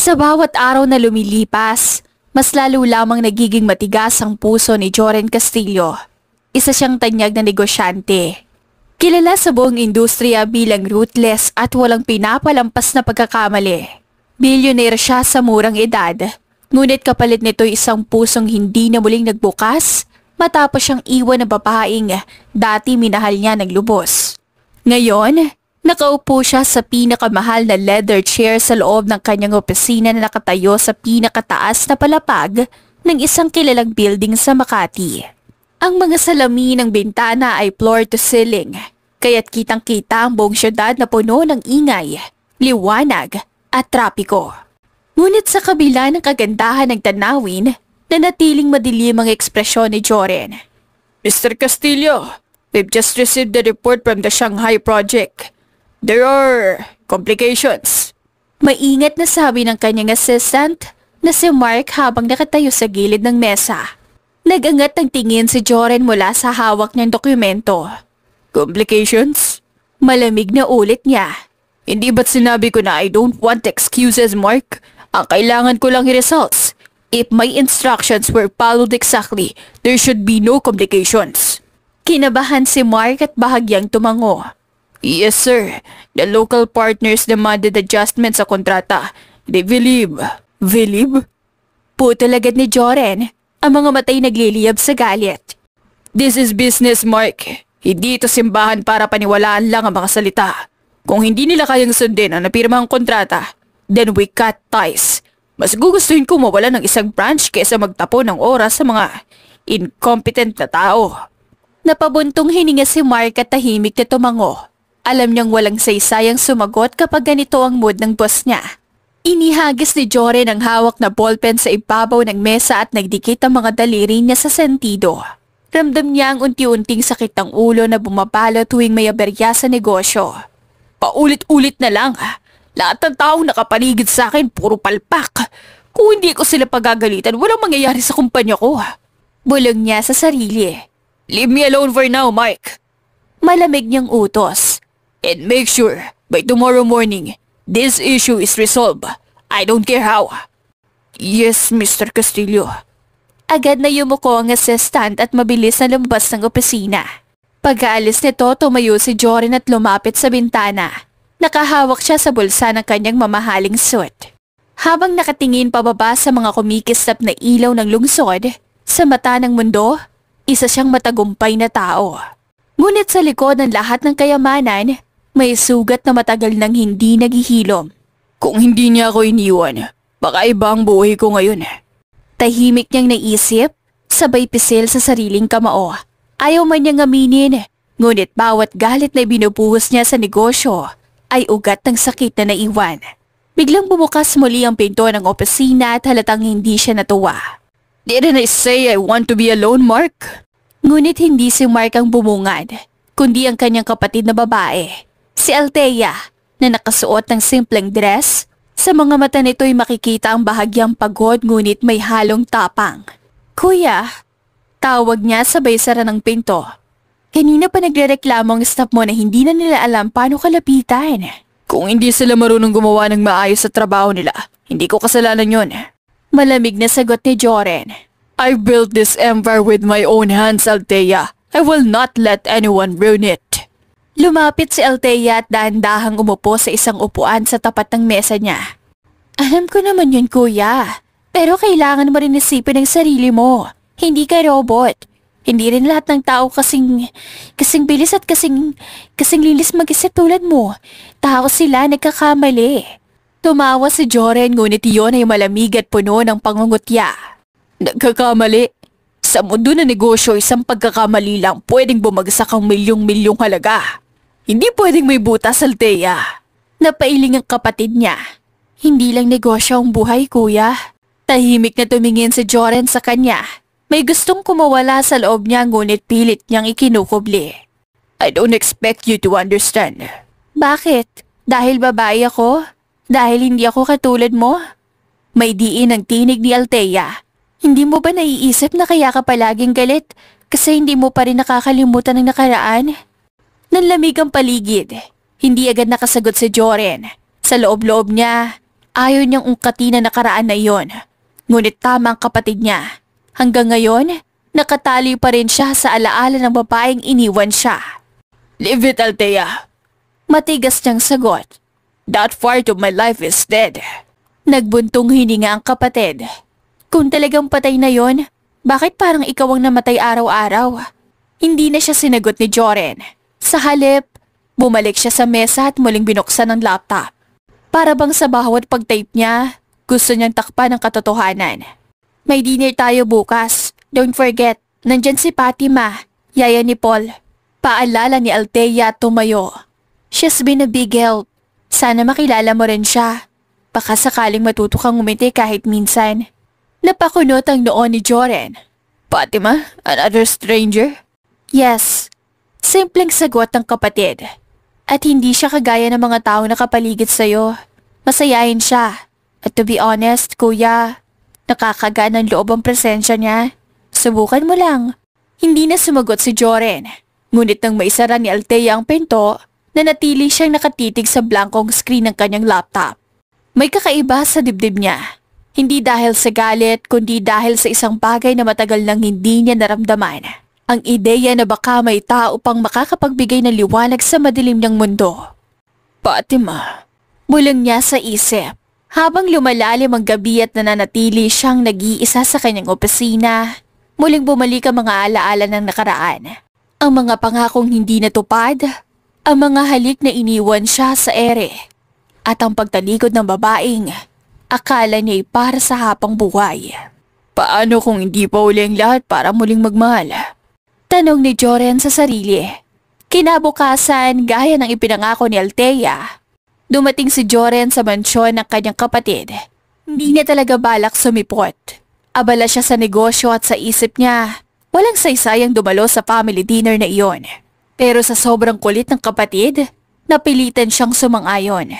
Sa bawat araw na lumilipas, mas lalo lamang nagiging matigas ang puso ni Joren Castillo. Isa siyang tanyag na negosyante. Kilala sa buong industriya bilang ruthless at walang pinapalampas na pagkakamali. Bilyonero siya sa murang edad, ngunit kapalit nito'y isang pusong hindi na muling nagbukas matapos siyang iwan ng babaeng dati minahal niya ng lubos. Ngayon, nakaupo siya sa pinakamahal na leather chair sa loob ng kanyang opisina na nakatayo sa pinakataas na palapag ng isang kilalang building sa Makati. Ang mga salamin ng bintana ay floor to ceiling, kaya't kitang-kita ang buong syudad na puno ng ingay, liwanag at trapiko. Ngunit sa kabila ng kagandahan ng tanawin, nanatiling madilim ang ekspresyon ni Joren. Mr. Castillo, we've just received the report from the Shanghai project. There are complications. Maingat na sabi ng kanyang assistant na si Mark habang nakatayo sa gilid ng mesa. Nagangat ng tingin si Joren mula sa hawak niyang dokumento. Complications? Malamig na ulit niya. Hindi ba't sinabi ko na I don't want excuses, Mark? Ang kailangan ko lang results. If my instructions were followed exactly, there should be no complications. Kinabahan si Mark at bahagyang tumango. Yes, sir. The local partners demanded adjustments sa kontrata. They believe. Believe? Putol agad ni Joren. Ang mga matay nagliliyab sa galit. This is business, Mark. Hindi ito simbahan para paniwalaan lang ang mga salita. Kung hindi nila kayang sundin ang napirmang kontrata, then we cut ties. Mas gugustuhin ko mawala ng isang branch kaysa magtapon ng oras sa mga incompetent na tao. Napabuntong hininga si Mark at tahimik na tumango. Alam niyang walang saysayang sumagot kapag ganito ang mood ng boss niya. Inihagis ni Joren ang hawak na ballpen sa ibabaw ng mesa at nagdikit ang mga daliri niya sa sentido. Ramdam niya ang unti-unting sakit ng ulo na bumabalo tuwing may aberya sa negosyo. Paulit-ulit na lang. Lahat ng taong nakapaligid sa akin puro palpak. Kung hindi ko sila pagagalitan, walang mangyayari sa kumpanya ko. Bulong niya sa sarili. Leave me alone for now, Mike. Malamig niyang utos. And make sure, by tomorrow morning, this issue is resolved. I don't care how. Yes, Mr. Castillo. Agad na yumuko ang assistant at mabilis na lumabas ng opisina. Pag-aalis nito, tumayo si Joren at lumapit sa bintana. Nakahawak siya sa bulsa ng kanyang mamahaling suit. Habang nakatingin pababa sa mga kumikislap na ilaw ng lungsod, sa mata ng mundo, isa siyang matagumpay na tao. Ngunit sa likod ng lahat ng kayamanan, may sugat na matagal nang hindi naghihilom. Kung hindi niya ako iniwan, baka iba ang buhay ko ngayon. Tahimik niyang naisip, sabay pisil sa sariling kamao. Ayaw man niyang aminin, ngunit bawat galit na binubuhos niya sa negosyo ay ugat ng sakit na naiwan. Biglang bumukas muli ang pinto ng opisina at halatang hindi siya natuwa. Didn't I say I want to be alone, Mark? Ngunit hindi si Mark ang bumungad, kundi ang kanyang kapatid na babae. Si Althea, na nakasuot ng simpleng dress. Sa mga mata nito'y makikita ang bahagyang pagod ngunit may halong tapang. Kuya, tawag niya sabay sara ng pinto. Kanina pa nagrereklamo ang staff mo na hindi na nila alam paano kalapitan. Kung hindi sila marunong gumawa ng maayos sa trabaho nila, hindi ko kasalanan yun. Malamig na sagot ni Joren. I built this empire with my own hands, Althea. I will not let anyone ruin it. Lumapit si Althea at dahan-dahang umupo sa isang upuan sa tapat ng mesa niya. Alam ko naman yun, kuya. Pero kailangan mo rin isipin ang sarili mo. Hindi ka robot. Hindi rin lahat ng tao kasing bilis at kasing lilis mag-isip tulad mo. Tao sila, nagkakamali. Tumawa si Joren ngunit iyon ay malamig at puno ng pangungutya. Nagkakamali? Sa mundo na negosyo, isang pagkakamali lang pwedeng bumagsak ang milyong-milyong halaga. Hindi pwedeng may butas, Althea. Napailing ang kapatid niya. Hindi lang negosyo ang buhay, kuya. Tahimik na tumingin si Joren sa kanya. May gustong kumawala sa loob niya ngunit pilit niyang ikinukubli. I don't expect you to understand. Bakit? Dahil babae ako? Dahil hindi ako katulad mo? May diin ang tinig ni Althea. Hindi mo ba naiisip na kaya ka palaging galit kasi hindi mo pa rin nakakalimutan ng nakaraan? Nanlamig ang paligid. Hindi agad nakasagot si Joren. Sa loob-loob niya, Ayaw niyang ungkatin na nakaraan na iyon. Ngunit tama ang kapatid niya. Hanggang ngayon, nakatali pa rin siya sa alaala ng babaeng iniwan siya. Leave it, Althea. Matigas niyang sagot. That part of my life is dead. Nagbuntong hininga ang kapatid. Kung talagang patay na yon, bakit parang ikaw ang namatay araw-araw? Hindi na siya sinagot ni Joren. Sa halip, bumalik siya sa mesa at muling binuksan ang laptop. Para bang sa bawat pag-type niya, gusto niyang takpan ang katotohanan. May dinner tayo bukas. Don't forget, nandyan si Fatima, yaya ni Paul. Paalala ni Althea at tumayo. She's been a big help. Sana makilala mo rin siya. Baka sakaling matuto kang umiti kahit minsan. Napakunot ang noon ni Joren. Fatima? Another stranger? Yes. Simpleng sagot ng kapatid. At hindi siya kagaya ng mga taong nakapaligid sa'yo. Masayahin siya. At to be honest, kuya, nakakagaan ng loob ang presensya niya. Subukan mo lang. Hindi na sumagot si Joren. Ngunit nang maisara ni Althea ang pinto, nanatili siyang nakatitig sa blankong screen ng kanyang laptop. May kakaiba sa dibdib niya. Hindi dahil sa galit, kundi dahil sa isang bagay na matagal nang hindi niya naramdaman. Ang ideya na baka may tao pang makakapagbigay ng liwanag sa madilim ng mundo. Fatima. Bulong niya sa isip. Habang lumalalim ang gabi at nananatili siyang nag-iisa sa kanyang opisina, muling bumalik ang mga alaala ng nakaraan. Ang mga pangakong hindi natupad, ang mga halik na iniwan siya sa ere, at ang pagtalikod ng babaeng akala niya'y para sa hapang buhay. Paano kung hindi pa uli ang lahat para muling magmahal? Tanong ni Joren sa sarili. Kinabukasan, gaya ng ipinangako ni Althea, dumating si Joren sa mansyon ng kanyang kapatid. Hindi niya talaga balak sumipot. Abala siya sa negosyo at sa isip niya, walang saysayang dumalo sa family dinner na iyon. Pero sa sobrang kulit ng kapatid, napilitan siyang sumang-ayon.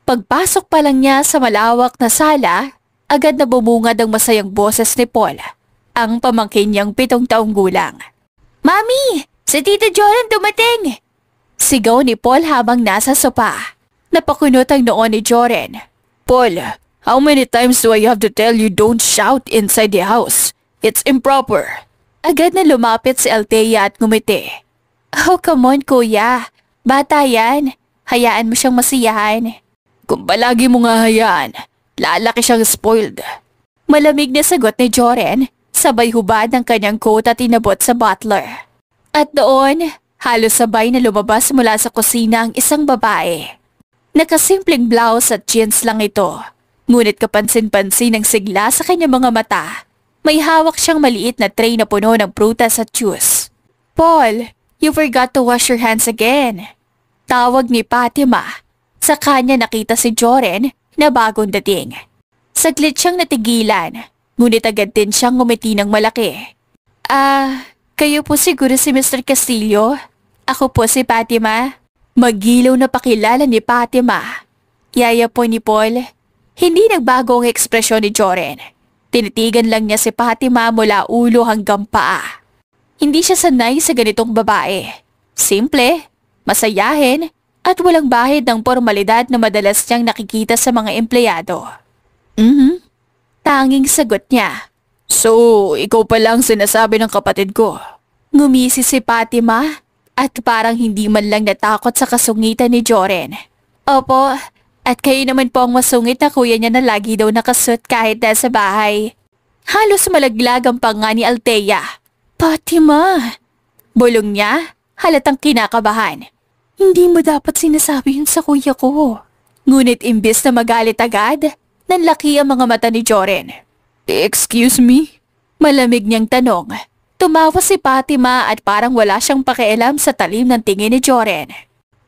Pagpasok pa lang niya sa malawak na sala, agad na bumungad ang masayang boses ni Paul, ang pamangkin niyang 7 taong gulang. Mami! Si Tita Joren dumating! Sigaw ni Paul habang nasa sopa. Napakunot ang noon ni Joren. Paul, how many times do I have to tell you don't shout inside the house? It's improper. Agad na lumapit si Althea at ngumiti. Oh, come on kuya. Bata yan. Hayaan mo siyang masiyahan. Kung palagi mo nga hayaan, lalaki siyang spoiled. Malamig na sagot ni Joren, sabay hubad ng kanyang coat at inabot sa butler. At doon, halos sabay na lumabas mula sa kusina ang isang babae. Nakasimpleng blouse at jeans lang ito, ngunit kapansin-pansin ang sigla sa kanyang mga mata. May hawak siyang maliit na tray na puno ng prutas at juice. Paul, you forgot to wash your hands again. Tawag ni Fatima. Sa kanya nakita si Joren na bagong dating. Saglit siyang natigilan, ngunit agad din siyang ngumiti ng malaki. Kayo po siguro si Mr. Castillo? Ako po si Fatima. Magilaw na pakilala ni Fatima. Yaya po ni Paul. Hindi nagbago ang ekspresyon ni Joren. Tinitigan lang niya si Fatima mula ulo hanggang paa. Hindi siya sanay sa ganitong babae. Simple, masayahin, at walang bahid ng formalidad na madalas niyang nakikita sa mga empleyado. Tanging sagot niya. So, ikaw pa lang sinasabi ng kapatid ko. Ngumisi si Fatima at parang hindi man lang natakot sa kasungitan ni Joren. Opo, at kayo naman po ang masungit na kuya niya na lagi daw nakasuot kahit nasa bahay. Halos malaglag ang panga ni Althea. Fatima! Bulong niya, halatang kinakabahan. Hindi mo dapat sinasabi yun sa kuya ko. Ngunit imbis na magalit agad, nanlaki ang mga mata ni Joren. Excuse me? Malamig niyang tanong. Tumawa si Fatima at parang wala siyang pakialam sa talim ng tingin ni Joren.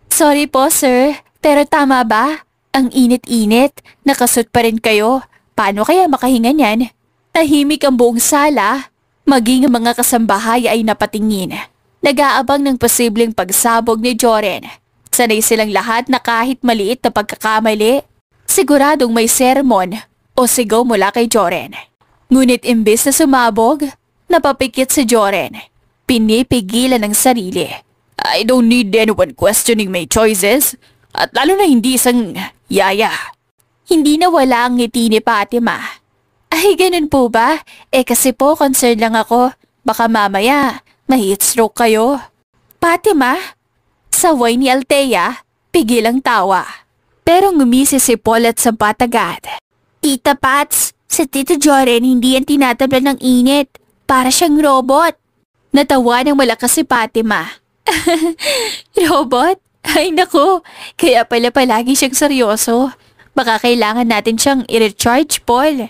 Sorry po sir, pero tama ba? Ang init-init, nakasuot pa rin kayo. Paano kaya makahinga niyan? Tahimik ang buong sala, maging ang mga kasambahay ay napatingin. Nag-aabang ng posibleng pagsabog ni Joren. Sanay silang lahat na kahit maliit na pagkakamali, siguradong may sermon o sigaw mula kay Joren. Ngunit imbes na sumabog, napapikit si Joren. Pinipigilan ng sarili. I don't need anyone questioning my choices, at lalo na hindi isang yaya. Hindi nawala ang ngiti ni Fatima. Ay, ganun po ba? Kasi po concerned lang ako. Baka mamaya, ma-heat stroke kayo. Fatima? Saway ni Althea, pigil ang tawa. Pero ngumisi si Paul at sabat agad. Tita Pats, sa Tito Joren hindi yan tinatablan ng init. Para siyang robot. Natawa ng malakas si Fatima. Robot? Ay nako, kaya pala palagi siyang seryoso. Baka kailangan natin siyang i-recharge, Paul.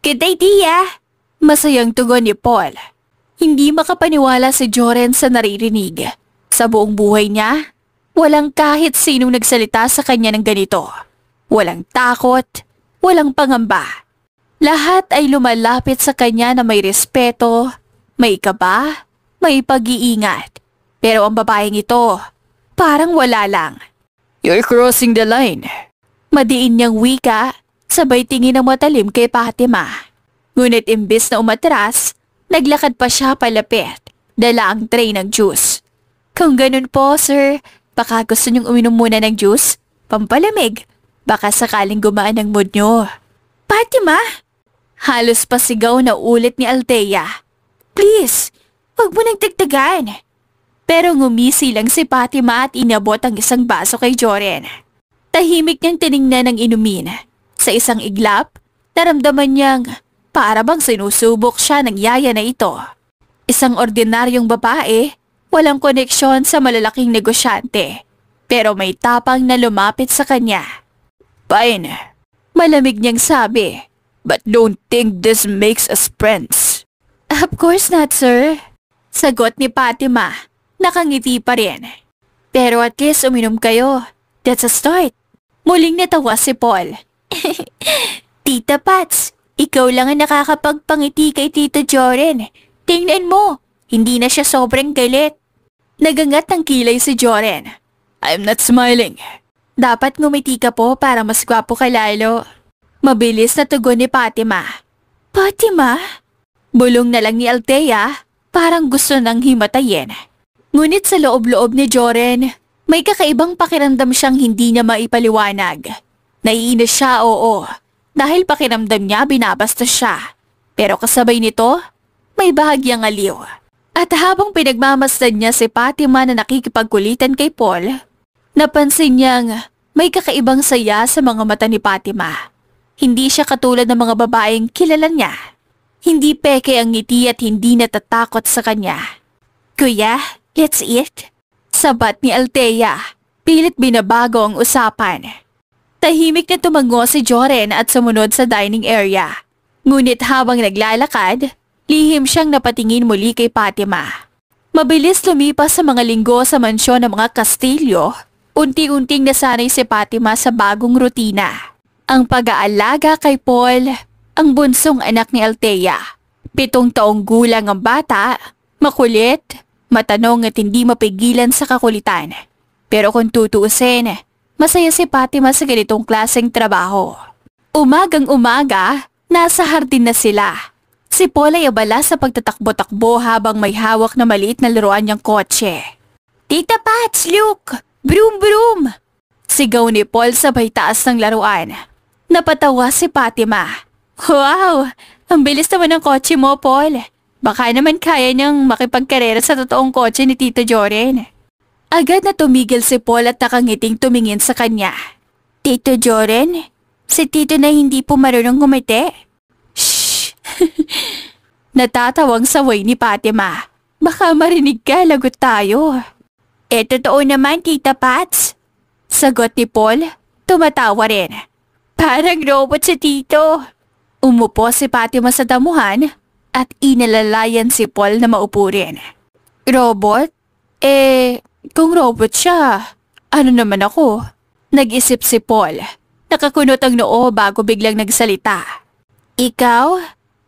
Good idea! Masayang tugon ni Paul. Hindi makapaniwala si Joren sa naririnig. Sa buong buhay niya, walang kahit sinong nagsalita sa kanya ng ganito. Walang takot, walang pangamba. Lahat ay lumalapit sa kanya na may respeto, may kaba, may pag-iingat. Pero ang babaeng ito, parang wala lang. You're crossing the line. Madiin niyang wika, sabay tingin ng matalim kay Fatima. Ngunit imbis na umatras, naglakad pa siya palapit, dala ang tray ng juice. Kung ganun po, sir, baka gusto niyong uminom muna ng juice? Pampalamig, baka sakaling gumaan ang mood niyo. Fatima! Halos pasigaw na ulit ni Althea. Please, wag mo nang dagdagan. Pero ngumisi lang si Fatima at inabot ang isang baso kay Joren. Tahimik niyang tiningnan ang inumin. Sa isang iglap, naramdaman niyang para bang sinusubok siya ng yaya na ito. Isang ordinaryong babae, walang koneksyon sa malalaking negosyante. Pero may tapang na lumapit sa kanya. Fine. Malamig niyang sabi. But don't think this makes us friends. Of course not, sir. Sagot ni Fatima. Nakangiti pa rin. Pero at least uminom kayo. That's a start. Muling natawa si Paul. Tita Pats, ikaw lang ang nakakapagpangiti kay Tito Joren. Tingnan mo, hindi na siya sobrang galit. Nagangat ng kilay si Joren. I'm not smiling. Dapat ngumiti ka po para mas gwapo ka lalo. Mabilis na tugon ni Fatima. Fatima? Bulong na lang ni Althea, parang gusto nang himatayin. Ngunit sa loob-loob ni Joren, may kakaibang pakiramdam siyang hindi niya maipaliwanag. Naiinis siya, oo, dahil pakiramdam niya binabastos siya. Pero kasabay nito, may bahagyang aliw. At habang pinagmamasdan niya si Fatima na nakikipagkulitan kay Paul, napansin niyang may kakaibang saya sa mga mata ni Fatima. Hindi siya katulad ng mga babaeng kilala niya. Hindi peke ang ngiti at hindi natatakot sa kanya. Kuya, let's eat. Sabat ni Althea, pilit binabago ang usapan. Tahimik na tumango si Joren at sumunod sa dining area. Ngunit habang naglalakad, lihim siyang napatingin muli kay Fatima. Mabilis lumipas sa mga linggo sa mansyon ng mga Castillo, unti-unting nasanay si Fatima sa bagong rutina. Ang pag-aalaga kay Paul, ang bunsong anak ni Althea. 7 taong gulang ang bata, makulit, matanong at hindi mapigilan sa kakulitan. Pero kung tutuusin, masaya si Fatima sa ganitong klaseng trabaho. Umagang-umaga, nasa hardin na sila. Si Paul ay abala sa pagtatakbo-takbo habang may hawak na maliit na laruan niyang kotse. Tita Pats, look! Broom broom! Sigaw ni Paul sabay taas ng laruan. Napatawa si Fatima. Wow! Ang bilis naman ng kotse mo, Paul. Baka naman kaya niyang makipagkarera sa totoong kotse ni Tito Joren. Agad na tumigil si Paul at nakangiting tumingin sa kanya. Tito Joren? Si Tito na hindi po marunong ngumiti? Shhh! Natatawang saway ni Fatima. Baka marinig ka, lagot tayo. Totoo naman, Tita Pats. Sagot ni Paul, tumatawa rin. Parang robot si Tito. Umupo si Fatima sa damuhan at inalalayan si Paul na maupo rin. Robot? Kung robot siya, ano naman ako? Nag-isip si Paul. Nakakunot ang noo bago biglang nagsalita. Ikaw?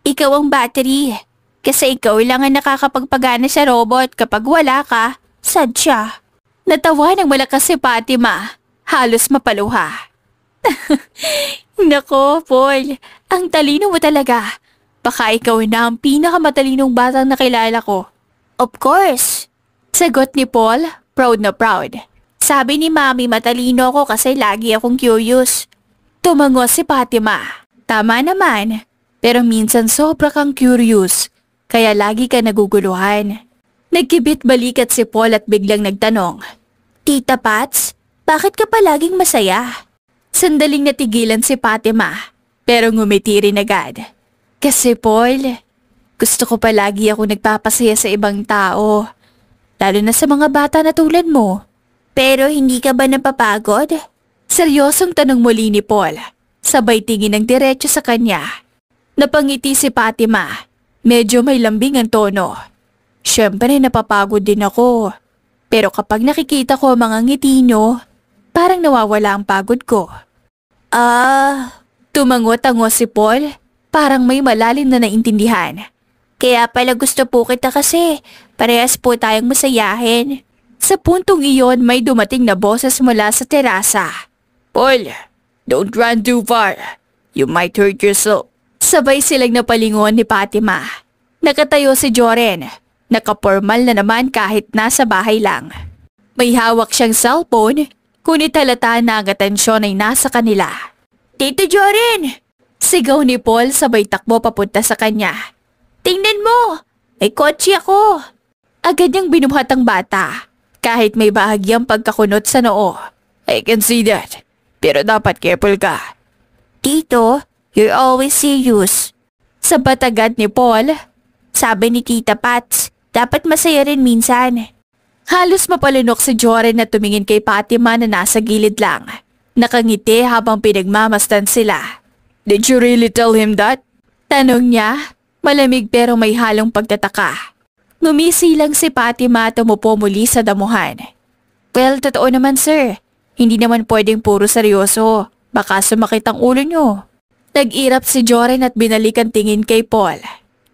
Ikaw ang battery. Kasi ikaw lang ang nakakapagpagana sa robot kapag wala ka, sad siya. Natawa ng malakas si Fatima. Halos mapaluha. Nako, Paul. Ang talino mo talaga. Baka ikaw na ang pinakamatalinong batang nakilala ko. Of course. Sagot ni Paul, proud na proud. Sabi ni Mami matalino ako kasi lagi akong curious. Tumango si Fatima. Tama naman, pero minsan sobra kang curious, kaya lagi ka naguguluhan. Nagkibit balikat si Paul at biglang nagtanong, Tita Pats, bakit ka palaging masaya? Sandaling natigilan si Fatima, pero ngumiti rin agad. Kasi Paul, gusto ko palagi ako nagpapasaya sa ibang tao, lalo na sa mga bata na tulad mo. Pero hindi ka ba napapagod? Seryosong tanong muli ni Paul, sabay tingin ng diretso sa kanya. Napangiti si Fatima, medyo may lambing ang tono. Siyempre napapagod din ako, pero kapag nakikita ko ang mga ngiti nyo, parang nawawala ang pagod ko. Tumango-tango si Paul, parang may malalim na naintindihan. Kaya pala gusto po kita kasi parehas po tayong masayahin. Sa puntong iyon may dumating na boses mula sa terasa. Paul, don't run too far. You might hurt yourself. Sabay silang napalingon ni Fatima. Nakatayo si Joren. Nakapormal na naman kahit nasa bahay lang. May hawak siyang cellphone, kunit halata na ang atensyon ay nasa kanila. Tito Joren! Sigaw ni Paul sabay takbo papunta sa kanya. Tingnan mo! May kotse ako! Agad niyang binuhat ang bata, kahit may bahagyang pagkakunot sa noo. I can see that. Pero dapat careful ka. Tito, you're always serious. Sabat agad ni Paul. Sabi ni Tita Pats, dapat masaya rin minsan. Halos mapalunok si Joren na tumingin kay Fatima na nasa gilid lang. Nakangiti habang pinagmamasdan sila. Did you really tell him that? Tanong niya, malamig pero may halong pagtataka. Ngumisi lang si Fatima at umupo muli sa damuhan. Well, totoo naman sir. Hindi naman pwedeng puro seryoso. Baka sumakit ang ulo nyo. Nag-irap si Joren at binalik ang tingin kay Paul.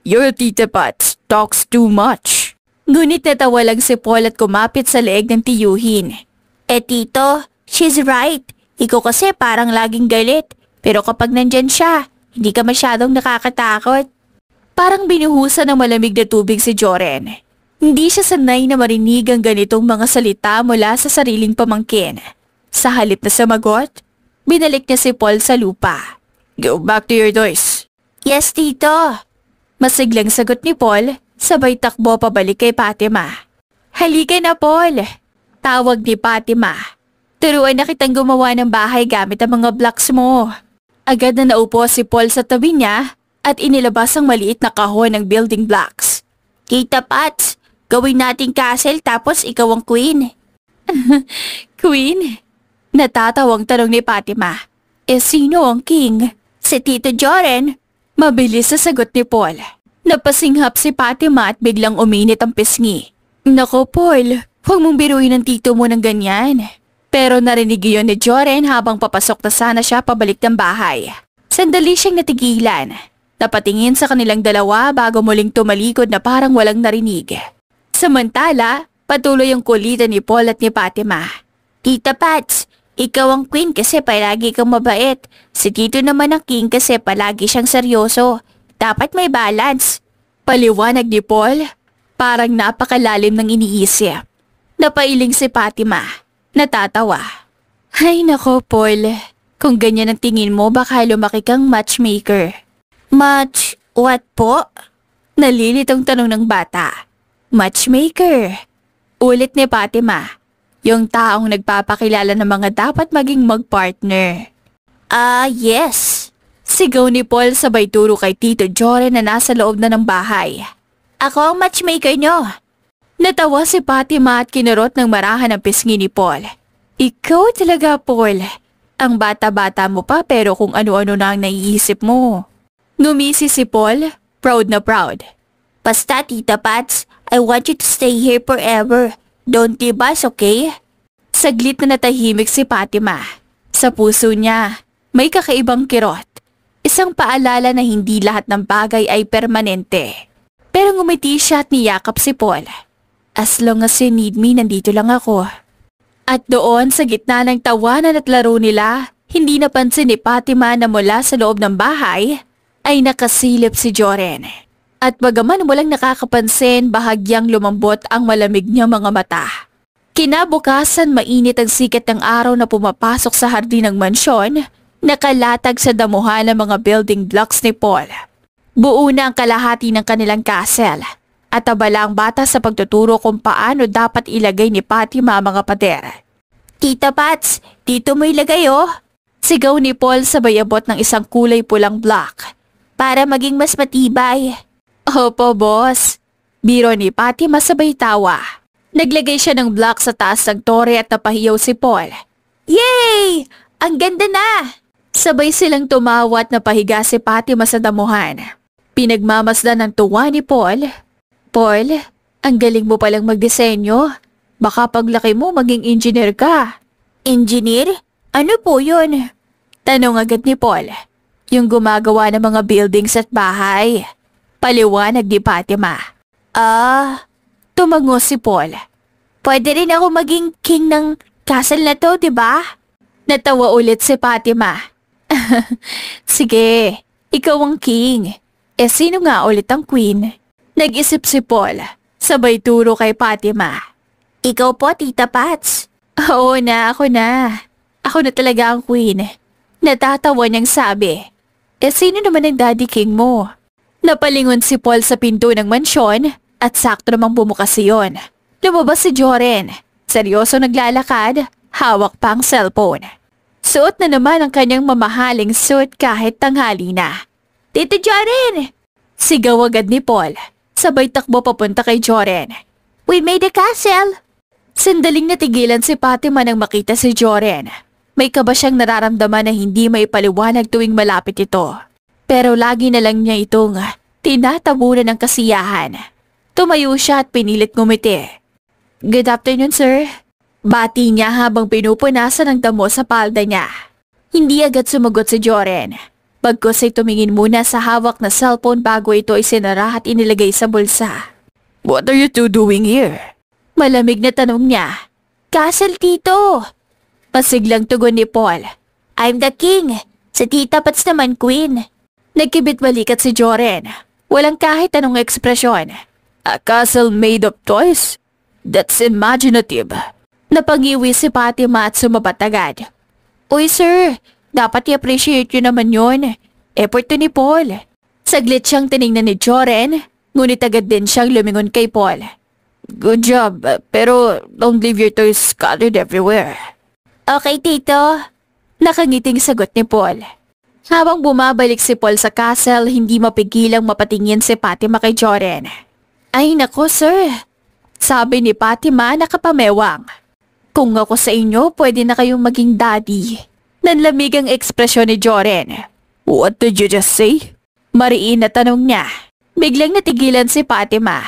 Your Tita Pats talks too much. Ngunit natawa lang si Paul at kumapit sa leeg ng tiyuhin. Tito, she's right. Ikaw kasi parang laging galit. Pero kapag nandyan siya, hindi ka masyadong nakakatakot. Parang binuhusan ng malamig na tubig si Joren. Hindi siya sanay na marinig ang ganitong mga salita mula sa sariling pamangkin. Sa halip na sumagot, binalik niya si Paul sa lupa. Go back to your toys. Yes, Tito. Masiglang sagot ni Paul, sabay takbo pabalik kay Fatima. Halika na, Paul. Tawag ni Fatima. Turuan na kitang gumawa ng bahay gamit ang mga blocks mo. Agad na naupo si Paul sa tabi niya at inilabas ang maliit na kahon ng building blocks. Tita Pats, gawin nating castle tapos ikaw ang queen. Queen? Natatawang tanong ni Fatima. Sino ang king? Si Tito Joren. Mabilis sa sagot ni Paul. Napasinghap si Fatima at biglang uminit ang pisngi. Nako Paul, huwag mong biruin ang tito mo ng ganyan. Pero narinig yun ni Joren habang papasok na sana siya pabalik ng bahay. Sandali siyang natigilan. Napatingin sa kanilang dalawa bago muling tumalikod na parang walang narinig. Samantala, patuloy ang kulitan ni Paul at ni Fatima. Tita Pats, ikaw ang queen kasi palagi kang mabait. Si Tito naman ang king kasi palagi siyang seryoso. Dapat may balance. Paliwanag ni Paul, parang napakalalim ng iniisip. Napailing si Fatima. Natatawa. Ay nako Paul, kung ganyan ang tingin mo baka lumaki kang matchmaker. Match what po? Nalilitong tanong ng bata. Matchmaker. Ulit ni Fatima. Yung taong nagpapakilala ng mga dapat maging magpartner. Yes. Sigaw ni Paul sabay turo kay Tito Joren na nasa loob na ng bahay. Ako ang matchmaker nyo. Natawa si Fatima at kinurot ng marahan ang pisngi ni Paul. Ikaw talaga Paul. Ang bata-bata mo pa pero kung ano-ano na ang naiisip mo. Ngumisi si Paul, proud na proud. Basta Tita Pats, I want you to stay here forever. Don't tibas, okay? Saglit na natahimik si Fatima. Sa puso niya, may kakaibang kirot. Isang paalala na hindi lahat ng bagay ay permanente. Pero ngumiti siya at niyakap si Paul. As long as you need me, nandito lang ako. At doon sa gitna ng tawanan at laro nila, hindi napansin ni Fatima na mula sa loob ng bahay ay nakasilip si Joren. At bagaman walang nakakapansin, bahagyang lumambot ang malamig niya mga mata. Kinabukasan mainit ang sikat ng araw na pumapasok sa hardin ng mansyon Nakalatag sa damuhan ng mga building blocks ni Paul. Buo na ang kalahati ng kanilang castle at abala ang bata sa pagtuturo kung paano dapat ilagay ni Fatima ang mga pader. Tita Pats, dito mo ilagay oh. Sigaw ni Paul sabay abot ng isang kulay pulang block para maging mas matibay. Opo, boss. Biro ni Fatima sabay tawa. Naglagay siya ng block sa taas ng tore at napahiyaw si Paul. Yay! Ang ganda na! Sabay silang tumawa at napahiga si Fatima sa damuhan. Pinagmamasdan ng tuwa ni Paul. Paul, ang galing mo palang magdisenyo. Baka paglaki mo maging engineer ka. Engineer? Ano po yun? Tanong agad ni Paul. Yung gumagawa ng mga buildings at bahay. Paliwanag ni Fatima. Tumango si Paul. Pwede rin ako maging king ng castle na to, di ba? Natawa ulit si Fatima. Sige, ikaw ang king. Sino nga ulit ang queen? Nag-isip si Paul, sabay turo kay Fatima. Ikaw po, Tita Pats. Oo na, ako na. Ako na talaga ang queen. Natatawa niyang sabi. Sino naman ang daddy king mo? Napalingon si Paul sa pinto ng mansyon at sakto namang bumukas iyon. Lumabas si Joren. Seryoso naglalakad, hawak pa ang cellphone. Suot na naman ang kanyang mamahaling suit kahit tanghali na. Tito Joren! Sigaw agad ni Paul. Sabay takbo papunta kay Joren. We made a castle! Sandaling natigilan si Fatima nang makita si Joren. May kaba siyang nararamdaman na hindi may paliwanag tuwing malapit ito. Pero lagi na lang niya itong tinatabunan ng kasiyahan. Tumayo siya at pinilit ngumiti. Good afternoon, sir. Bati niya habang pinupunasan ang damo sa palda niya. Hindi agad sumagot si Joren. Bagkus ay tumingin muna sa hawak na cellphone bago ito isinara at inilagay sa bulsa. What are you two doing here? Malamig na tanong niya. Castle, tito. Pasiglang tugon ni Paul. I'm the king. Si Tita Pats naman queen. Nagkibit balikat si Joren. Walang kahit anong ekspresyon. A castle made of toys? That's imaginative. Napangiwi si Fatima at sumabat agad. Uy sir, dapat i-appreciate yun naman yun. Effort to ni Paul. Saglit siyang tiningnan ni Joren, ngunit agad din siyang lumingon kay Paul. Good job, pero don't leave your toys scattered everywhere. Okay, tito. Nakangiting sagot ni Paul. Habang bumabalik si Paul sa castle, hindi mapigilang mapatingin si Fatima kay Joren. Ay nako sir, sabi ni Fatima nakapamewang. Kung ako sa inyo, pwede na kayong maging daddy. Nanlamig ang ekspresyon ni Joren. What did you just say? Mariin na tanong niya. Biglang natigilan si Fatima.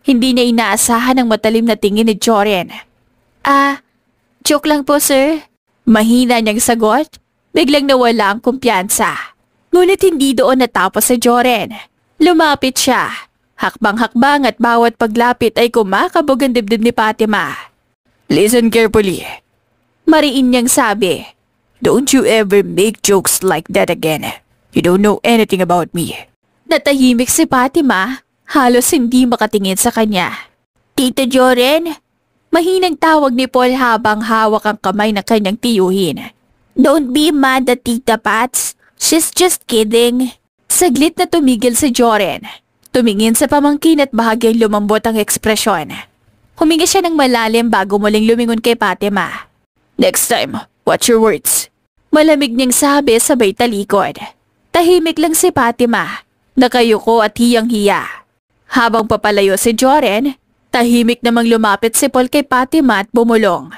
Hindi niya inaasahan ang matalim na tingin ni Joren. Joke lang po sir. Mahina niyang sagot. Biglang nawala ang kumpiyansa. Ngunit hindi doon natapos si Joren. Lumapit siya. Hakbang-hakbang at bawat paglapit ay kumakabog ang dibdib ni Fatima. Listen carefully. Mariin niyang sabi. Don't you ever make jokes like that again. You don't know anything about me. Natahimik si Fatima. Halos hindi makatingin sa kanya. Tito Joren? Mahinang tawag ni Paul habang hawak ang kamay na kanyang tiyuhin. Don't be mad at Tita Pats. She's just kidding. Saglit na tumigil si Joren. Tumingin sa pamangkin at bahagyang lumambot ang ekspresyon. Huminga siya ng malalim bago muling lumingon kay Fatima. Next time, watch your words. Malamig niyang sabi sabay talikod. Tahimik lang si Fatima. Nakayuko at hiyang-hiya. Habang papalayo si Joren, tahimik namang lumapit si Paul kay Fatima at bumulong.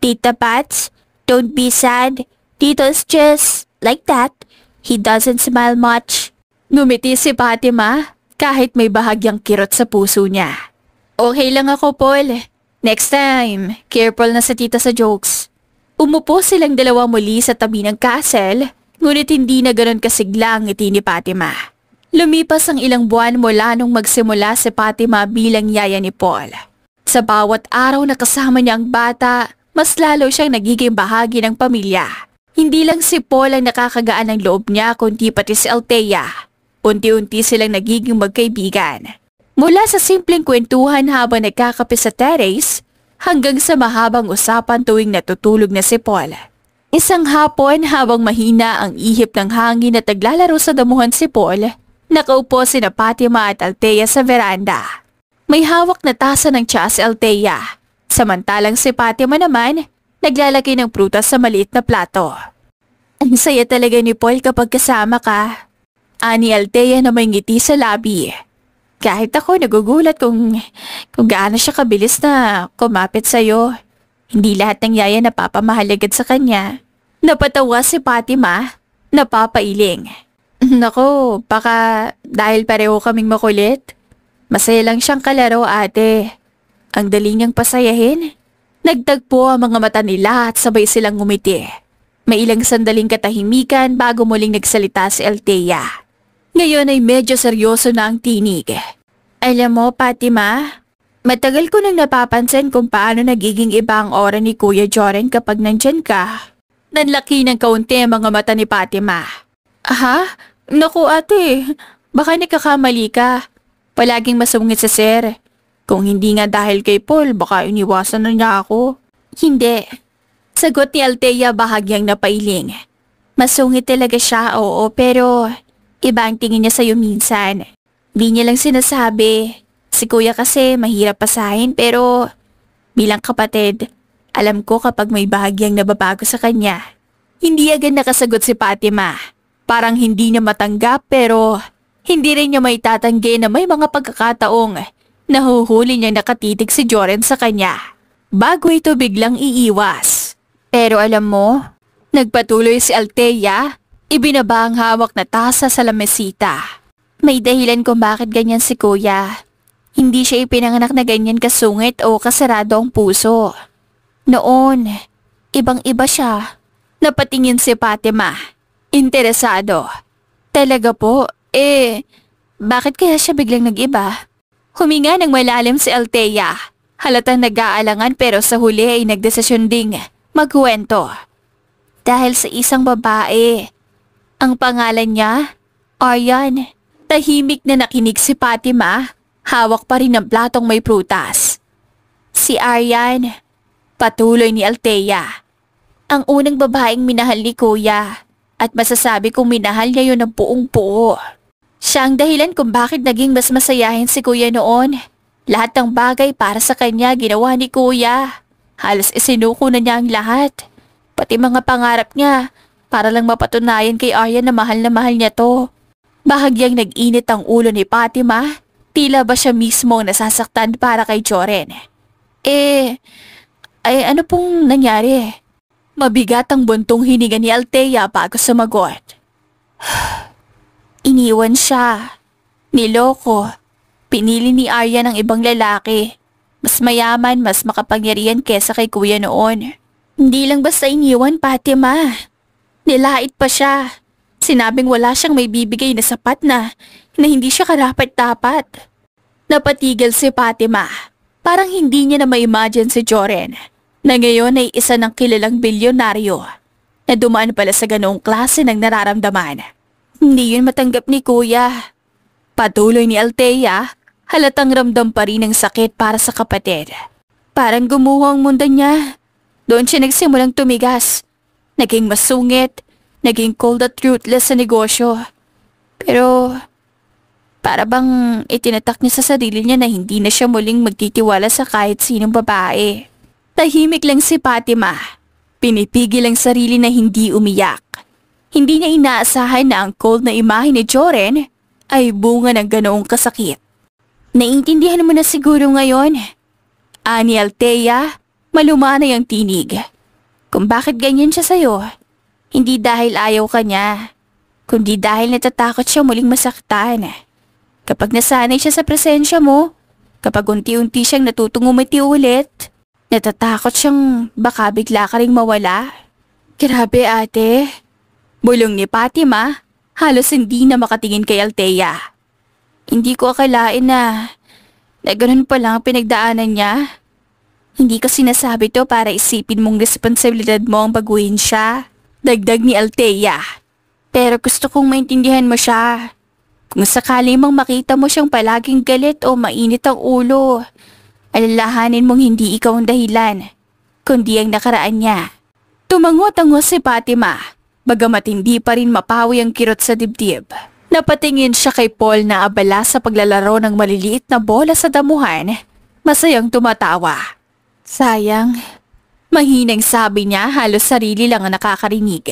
Tita Pats, don't be sad. Tito's just like that. He doesn't smile much. Ngumiti si Fatima kahit may bahagyang kirot sa puso niya. Okay lang ako, Paul. Next time, careful na sa tita sa jokes. Umupo silang dalawa muli sa tabi ng castle, ngunit hindi na ganoon kasigla ang ngiti ni Fatima. Lumipas ang ilang buwan mula nung magsimula si Fatima bilang yaya ni Paul. Sa bawat araw na kasama niya ang bata, mas lalo siyang nagiging bahagi ng pamilya. Hindi lang si Paul ang nakakagaan ng loob niya kundi pati si Althea. Unti-unti silang nagiging magkaibigan. Mula sa simpleng kwentuhan habang nagkakape sa terrace, hanggang sa mahabang usapan tuwing natutulog na si Paul. Isang hapon habang mahina ang ihip ng hangin at naglalaro sa damuhan si Paul, nakaupo sina Fatima at Althea sa veranda. May hawak na tasa ng tsaa si Althea, samantalang si Fatima naman naglalagay ng prutas sa maliit na plato. Ang saya talaga ni Paul kapag kasama ka. Ani Althea na may ngiti sa labi. Kahit ako nagugulat kung gaano siya kabilis na kumapit sa'yo. Hindi lahat ng yaya napapamahal agad sa kanya. Napatawa si Fatima, napapailing. Nako, baka dahil pareho kaming makulit. Masaya lang siyang kalaro, ate. Ang dali niyang pasayahin. Nagtagpo ang mga mata nila at sabay silang ngumiti. May ilang sandaling katahimikan bago muling nagsalita si Althea. Ngayon ay medyo seryoso na ang tinig. Alam mo, Fatima, matagal ko nang napapansin kung paano nagiging iba ang aura ni Kuya Joren kapag nandyan ka. Nanlaki ng kaunti ang mga mata ni Fatima. Ha? Naku ate, baka nagkakamali ka. Palaging masungit si Sir. Kung hindi nga dahil kay Paul, baka iniwasan na niya ako. Hindi. Sagot ni Althea bahagyang napailing. Masungit talaga siya, oo, pero iba ang tingin niya sa'yo minsan. Di niya lang sinasabi. Si Kuya kasi mahirap pasahin pero bilang kapatid, alam ko kapag may bahagyang nababago sa kanya. Hindi agad nakasagot si Fatima. Parang hindi niya matanggap pero hindi rin niya may tatanggi na may mga pagkakataong nahuhuli niya nakatitig si Joren sa kanya. Bago ito biglang iiwas. Pero alam mo, nagpatuloy si Althea, ibinaba ang hawak na tasa sa lamesita. May dahilan kung bakit ganyan si Kuya. Hindi siya ipinanganak na ganyan kasungit o kasarado ang puso. Noon, ibang-iba siya. Napatingin si Fatima. Interesado. Talaga po, bakit kaya siya biglang nag-iba? Huminga ng malalim si Althea. Halatang nag-aalangan pero sa huli ay nagdesisyon ding magkwento. Dahil sa isang babae. Ang pangalan niya, Aryan. Tahimik na nakinig si Fatima. Hawak pa rin ang platong may prutas. Si Aryan, patuloy ni Althea. Ang unang babaeng minahal ni Kuya. At masasabi kong minahal niya yun ng buong-buo. Siya ang dahilan kung bakit naging mas masayahin si Kuya noon. Lahat ng bagay para sa kanya ginawa ni Kuya. Halos isinuko na niya ang lahat. Pati mga pangarap niya para lang mapatunayan kay Aryan na mahal niya to. Bahagyang nag-init ang ulo ni Fatima. Tila ba siya mismo ang nasasaktan para kay Joren? Ano pong nangyari? Mabigat ang buntong hininga ni Althea bago sumagot. Iniwan siya. Niloko. Pinili ni Aryan ang ibang lalaki. Mas mayaman, mas makapangyarihan kesa kay Kuya noon. Hindi lang basta iniwan, Fatima. Nilait pa siya. Sinabing wala siyang may bibigay na sapat na hindi siya karapat-dapat. Napatigil si Fatima. Parang hindi niya na ma-imagine si Joren na ngayon ay isa ng kilalang bilyonaryo na dumaan pala sa ganoong klase ng nararamdaman. Hindi yun matanggap ni Kuya. Patuloy ni Althea, halatang ramdam pa rin ang sakit para sa kapatid. Parang gumuho ang mundo niya. Doon siya nagsimulang tumigas. Naging masungit, naging cold at ruthless sa negosyo. Pero para bang itinatak niya sa sarili niya na hindi na siya muling magtitiwala sa kahit sinong babae. Tahimik lang si Fatima. Pinipigil ang sarili na hindi umiyak. Hindi niya inaasahan na ang cold na imahe ni Joren ay bunga ng ganoong kasakit. Naiintindihan mo na siguro ngayon. Ani Althea, malumanay ang tinig. Kung bakit ganyan siya sa'yo. Hindi dahil ayaw ka niya, kundi dahil natatakot siya muling masaktan. Kapag nasanay siya sa presensya mo, kapag unti-unti siyang natutong umiti ulit, natatakot siyang baka bigla ka ring mawala. Grabe ate. Bulong ni Fatima, halos hindi na makatingin kay Althea. Hindi ko akalain na ganun pa lang ang pinagdaanan niya. Hindi ko sinasabi to para isipin mong responsibilidad mo ang baguhin siya. Dagdag ni Althea. Pero gusto kong maintindihan mo siya. Kung sakali mang makita mo siyang palaging galit o mainit ang ulo, alalahanin mong hindi ikaw ang dahilan, kundi ang nakaraan niya. Tumango-tango si Fatima, bagamat hindi pa rin mapawi ang kirot sa dibdib. Napatingin siya kay Paul na abala sa paglalaro ng maliliit na bola sa damuhan. Masayang tumatawa. Sayang. Mahinang sabi niya, halos sarili lang ang nakakarinig.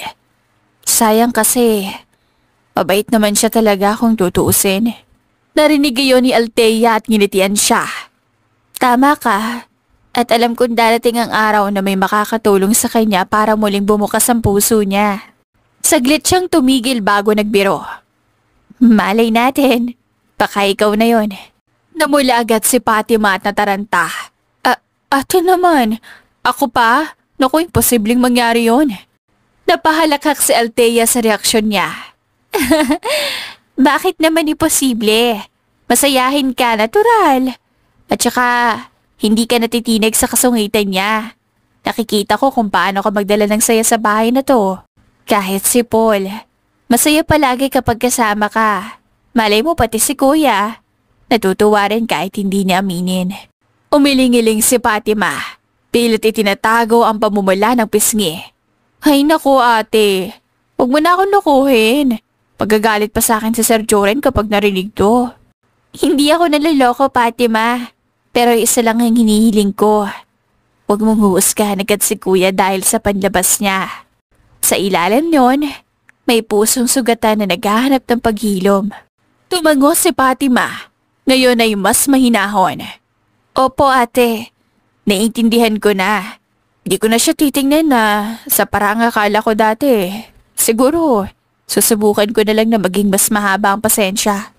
Sayang kasi, mabait naman siya talaga kung tutuusin. Narinig iyon ni Althea at nginitian siya. Tama ka. At alam kong darating ang araw na may makakatulong sa kanya para muling bumukas ang puso niya. Saglit siyang tumigil bago nagbiro. Malay natin, baka ikaw na yon. Namula agad si Fatima at nataranta. Ato naman, ako pa? Naku, imposibleng mangyari yon. Napahalakak si Althea sa reaksyon niya. Bakit naman imposible? Masayahin ka, natural. At saka, hindi ka natitinig sa kasungitan niya. Nakikita ko kung paano ka magdala ng saya sa bahay na to. Kahit si Paul, masaya palagi kapag kasama ka. Malay mo pati si Kuya. Natutuwa rin kahit hindi niya aminin. Umiling-iling si Fatima. Pilit itinatago ang pamumula ng pisngi. Ay naku ate, huwag mo na akong lukuhin. Pagagalit pa sa akin si Sir Joren kapag narinig to. Hindi ako naloloko, Fatima. Pero isa lang ang hinihiling ko. Huwag mong huusgahan agad si Kuya dahil sa panlabas niya. Sa ilalim yon, may pusong sugatan na naghahanap ng paghilom. Tumango si Fatima. Ngayon ay mas mahinahon. Opo ate, naiintindihan ko na. Di ko na siya titingnan na sa parang akala ko dati. Siguro, susubukan ko na lang na maging mas mahaba ang pasensya.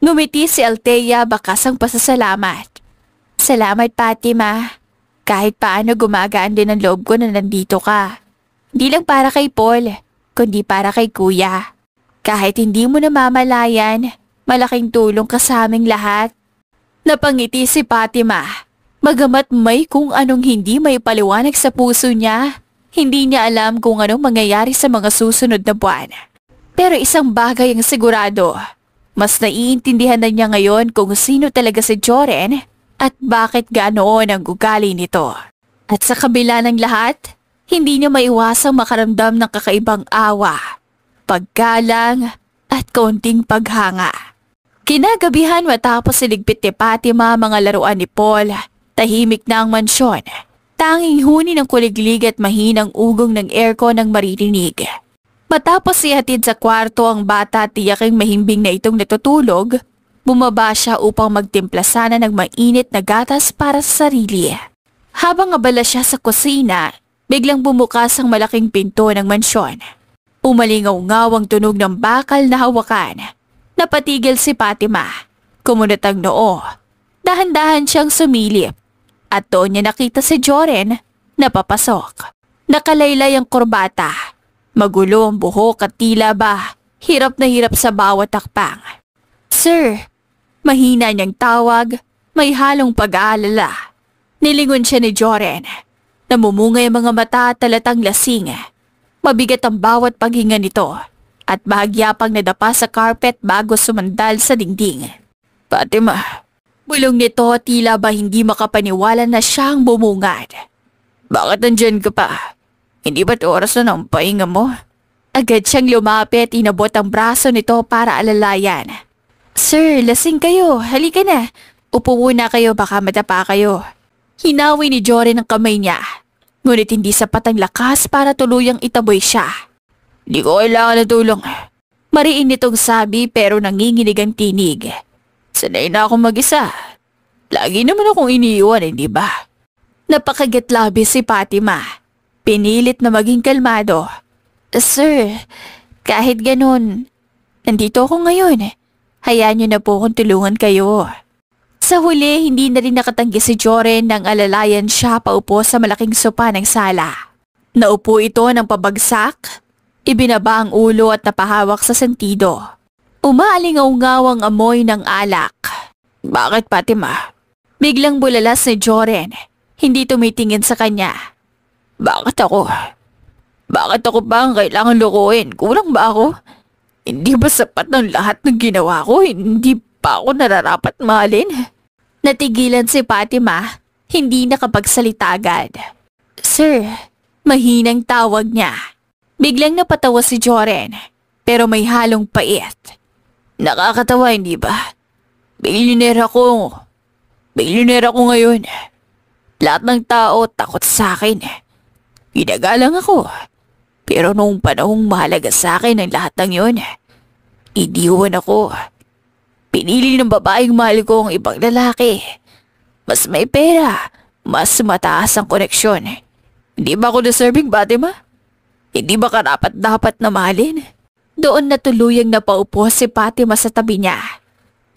Ngumiti si Althea bakas ang pasasalamat. Salamat Fatima. Kahit paano gumagaan din ang loob ko na nandito ka. Hindi lang para kay Paul, kundi para kay Kuya. Kahit hindi mo namamalayan, malaking tulong ka sa aming lahat. Napangiti si Fatima. Bagamat may kung anong hindi may paliwanag sa puso niya, hindi niya alam kung anong mangyayari sa mga susunod na buwan. Pero isang bagay ang sigurado. Mas naiintindihan na niya ngayon kung sino talaga si Joren at bakit ganoon ang ugali nito. At sa kabila ng lahat, hindi niya maiwasang makaramdam ng kakaibang awa, paggalang at konting paghanga. Kinagabihan matapos siligpit ni Fatima mga laruan ni Paul, tahimik na ang mansyon. Tanging huni ng kuliglig at mahinang ugong ng aircon ang maririnig. Matapos ihatid sa kwarto ang bata at tiyaking mahimbing na itong natutulog, bumaba siya upang magtimpla sana ng mainit na gatas para sa sarili. Habang abala siya sa kusina, biglang bumukas ang malaking pinto ng mansyon. Umalingaw-ngaw ang tunog ng bakal na hawakan. Napatigil si Fatima. Kumunat ang noo. Dahan-dahan siyang sumilip. At doon niya nakita si Joren na papasok. Nakalaylay ang kurbata. Magulo ang buhok at tila ba hirap na hirap sa bawat takpang. Sir, mahina niyang tawag, may halong pag-aalala. Nilingon siya ni Joren. Namumungay ang mga mata at talatang lasing. Mabigat ang bawat paghinga nito at bahagya pang nadapa sa carpet bago sumandal sa dingding. Fatima, bulong nito tila ba hindi makapaniwala na siyang bumungad. Bakit nandyan ka pa? Hindi ba't oras na ng pahinga mo? Agad siyang lumapit, inabot ang braso nito para alalayan. Sir, lasing kayo. Halika na. Upo muna kayo, baka madapa kayo. Hinawi ni Joren ang kamay niya. Ngunit hindi sapat ang lakas para tuluyang itaboy siya. Di ko kailangan ng tulong. Mariin nitong sabi pero nanginginig ang tinig. Sanay na akong mag-isa. Lagi naman akong iniiwan, hindi ba? Napakagatlabi si Fatima. Pinilit na maging kalmado. Sir, kahit ganun, nandito ako ngayon. Hayaan niyo na po kung tulungan kayo. Sa huli, hindi na rin nakatanggi si Joren nang alalayan siya paupo sa malaking sopa ng sala. Naupo ito ng pabagsak, ibinaba ang ulo at napahawak sa sentido. Umaalingaw-ngaw ang amoy ng alak. Bakit Fatima? Biglang bulalas ni Joren, hindi tumitingin sa kanya. Bakit ako? Bakit ako ba ang kailangan lukuhin? Kulang ba ako? Hindi ba sapat ng lahat ng ginawa ko? Hindi pa ako nararapat mahalin? Natigilan si Fatima, hindi nakapagsalita agad. Sir, Mahinang tawag niya. Biglang napatawa si Joren, pero may halong pait. Nakakatawa, hindi ba? Billionaire ako. Billionaire ako ngayon. Lahat ng tao takot sa akin. Ginagalang ako. Pero noong panahong mahalaga sa akin ang lahat ng yun, iniwan ako. Pinili ng babaeng mahal ko ang ibang lalaki. Mas may pera, mas mataas ang koneksyon. Hindi ba ako deserving, Fatima? Hindi ba karapat-dapat na mahalin? Doon na tuluyang napaupo si Fatima sa tabi niya.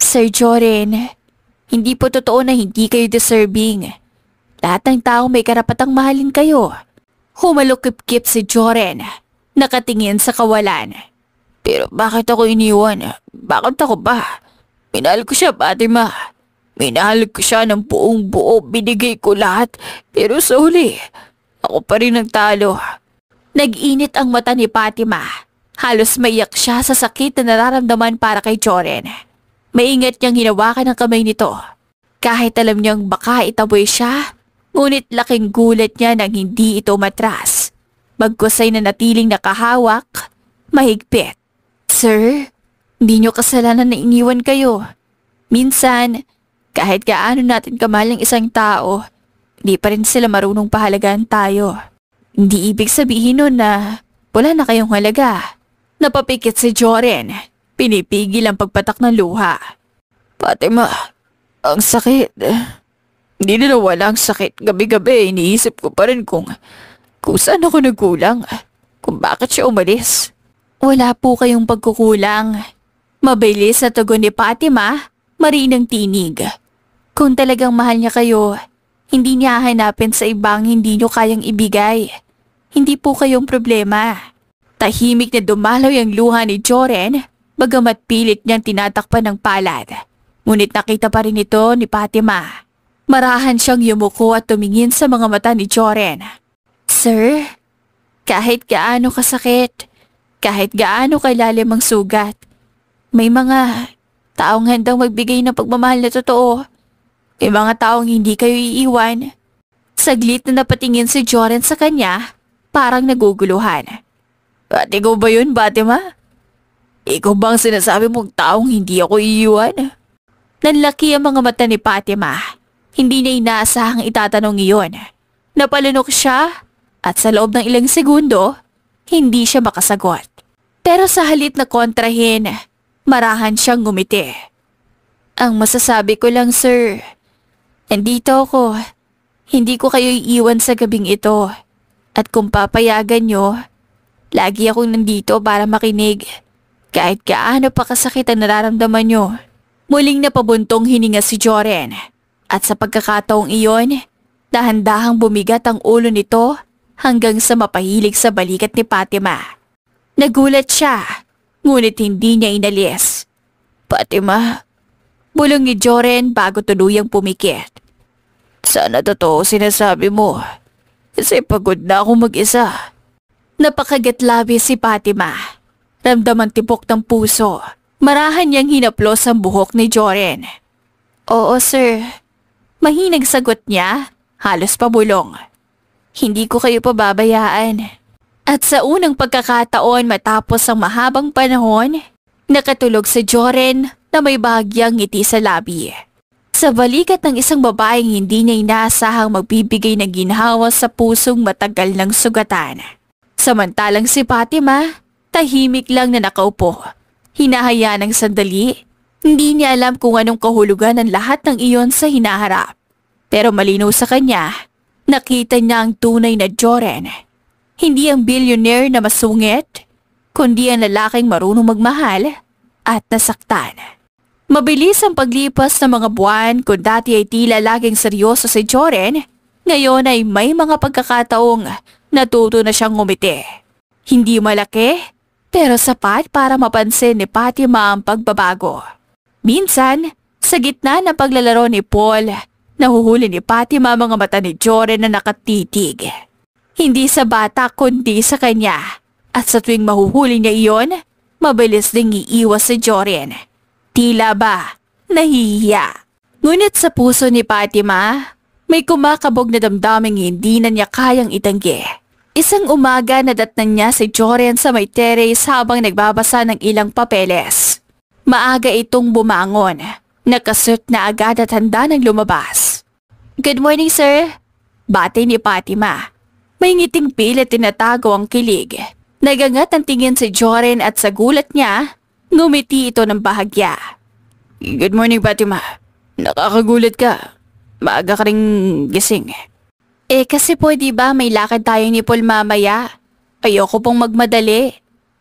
Sir Joren, hindi po totoo na hindi kayo deserving. Lahat ng tao may karapatang mahalin kayo. Humalukip-kip si Joren, nakatingin sa kawalan. Pero bakit ako iniwan? Bakit ako ba? Minahal ko siya, Fatima. Minahal ko siya ng buong buo, binigay ko lahat. Pero sa huli, ako pa rin nagtalo. Nag-init ang mata ni Fatima. Halos maiyak siya sa sakit na nararamdaman para kay Joren. Maingat niyang hinawakan ang kamay nito. Kahit alam niyang baka itaboy siya, ngunit laking gulat niya nang hindi ito matras. Bagkus ay nanatiling nakahawak, mahigpit. Sir, hindi niyo kasalanan na iniwan kayo. Minsan, kahit gaano natin kamahal ang isang tao, hindi pa rin sila marunong pahalagaan tayo. Hindi ibig sabihin nun na wala na kayong halaga. Napapikit si Joren. Pinipigil ang pagpatak ng luha. Fatima, ang sakit. Hindi na nawala ang sakit. Gabi-gabi, iniisip ko pa rin kung saan ako nagkulang. Kung bakit siya umalis. Wala po kayong pagkukulang. Mabilis na tugon ni Fatima, marinang tinig. Kung talagang mahal niya kayo, hindi niya hahanapin sa ibang hindi niyo kayang ibigay. Hindi po kayong problema. Tahimik na dumalaw ang luha ni Joren, bagamat pilit niyang tinatakpan ng palad. Ngunit nakita pa rin ito ni Fatima. Marahan siyang yumuko at tumingin sa mga mata ni Joren. Sir, kahit gaano kasakit, kahit gaano kailalim ang sugat, may mga taong handang magbigay ng pagmamahal na totoo. May mga taong hindi kayo iiwan. Saglit na napatingin si Joren sa kanya, parang naguguluhan. At ikaw ba yun, Fatima? Ikaw bang sinasabi mong taong hindi ako iiwan? Nanlaki ang mga mata ni Fatima. Hindi niya inaasahang itatanong iyon. Napalunok siya at sa loob ng ilang segundo, hindi siya makasagot. Pero sa halit na kontrahin, marahan siyang ngumiti. Ang masasabi ko lang, sir, nandito ako. Hindi ko kayo iiwan sa gabing ito. At kung papayagan nyo, lagi akong nandito para makinig. Kahit gaano pa kasakit ang nararamdaman nyo. Muling napabuntong hininga si Joren. At sa pagkakataong iyon, dahan-dahang bumigat ang ulo nito hanggang sa mapahilig sa balikat ni Fatima. Nagulat siya, ngunit hindi niya inalis. Fatima, bulong ni Joren bago tuluyang pumikit. Sana totoo sinasabi mo. Kasi pagod na akong mag-isa. Napakagatlabi si Fatima. Ramdam ang tibok ng puso. Marahan niyang hinaplos ang buhok ni Joren. Oo, sir. Mahinag sagot niya, halos pabulong. Hindi ko kayo pababayaan. At sa unang pagkakataon matapos ang mahabang panahon, nakatulog si Joren na may bahagyang ngiti sa labi. Sa balikat ng isang babaeng hindi niya inaasahang magbibigay ng ginhawa sa pusong matagal ng sugatan. Samantalang si Fatima, tahimik lang na nakaupo. Hinahaya ng sandali, hindi niya alam kung anong kahulugan ng lahat ng iyon sa hinaharap. Pero malinaw sa kanya, nakita niya ang tunay na Joren. Hindi ang billionaire na masungit, kundi ang lalaking marunong magmahal at nasaktan. Mabilis ang paglipas ng mga buwan kung dati ay tila laging seryoso si Joren, ngayon ay may mga pagkakataong natuto na siyang ngumiti. Hindi malaki, pero sapat para mapansin ni Fatima ang pagbabago. Minsan, sa gitna ng paglalaro ni Paul, nahuhuli ni Fatima mga mata ni Joren na nakatitig. Hindi sa bata kundi sa kanya. At sa tuwing mahuhuli niya iyon, mabilis ding iiwas si Joren. Tila ba, nahihiya. Ngunit sa puso ni Fatima, may kumakabog na damdaming hindi na niya kayang itanggi. Isang umaga nadatnan niya si Joren sa may terrace habang nagbabasa ng ilang papeles. Maaga itong bumangon. Nakasuot na agad at handa ng lumabas. "Good morning, sir." Bati ni Fatima. May ngiting pilit tinatago ang kilig. Nagangat ang tingin si Joren at sa gulat niya, ngumiti ito ng bahagya. Good morning, Fatima. Nakakagulat ka. Maaga ka ring gising. Kasi po di ba may lakad tayo ni Paul mamaya? Ayoko pong magmadali.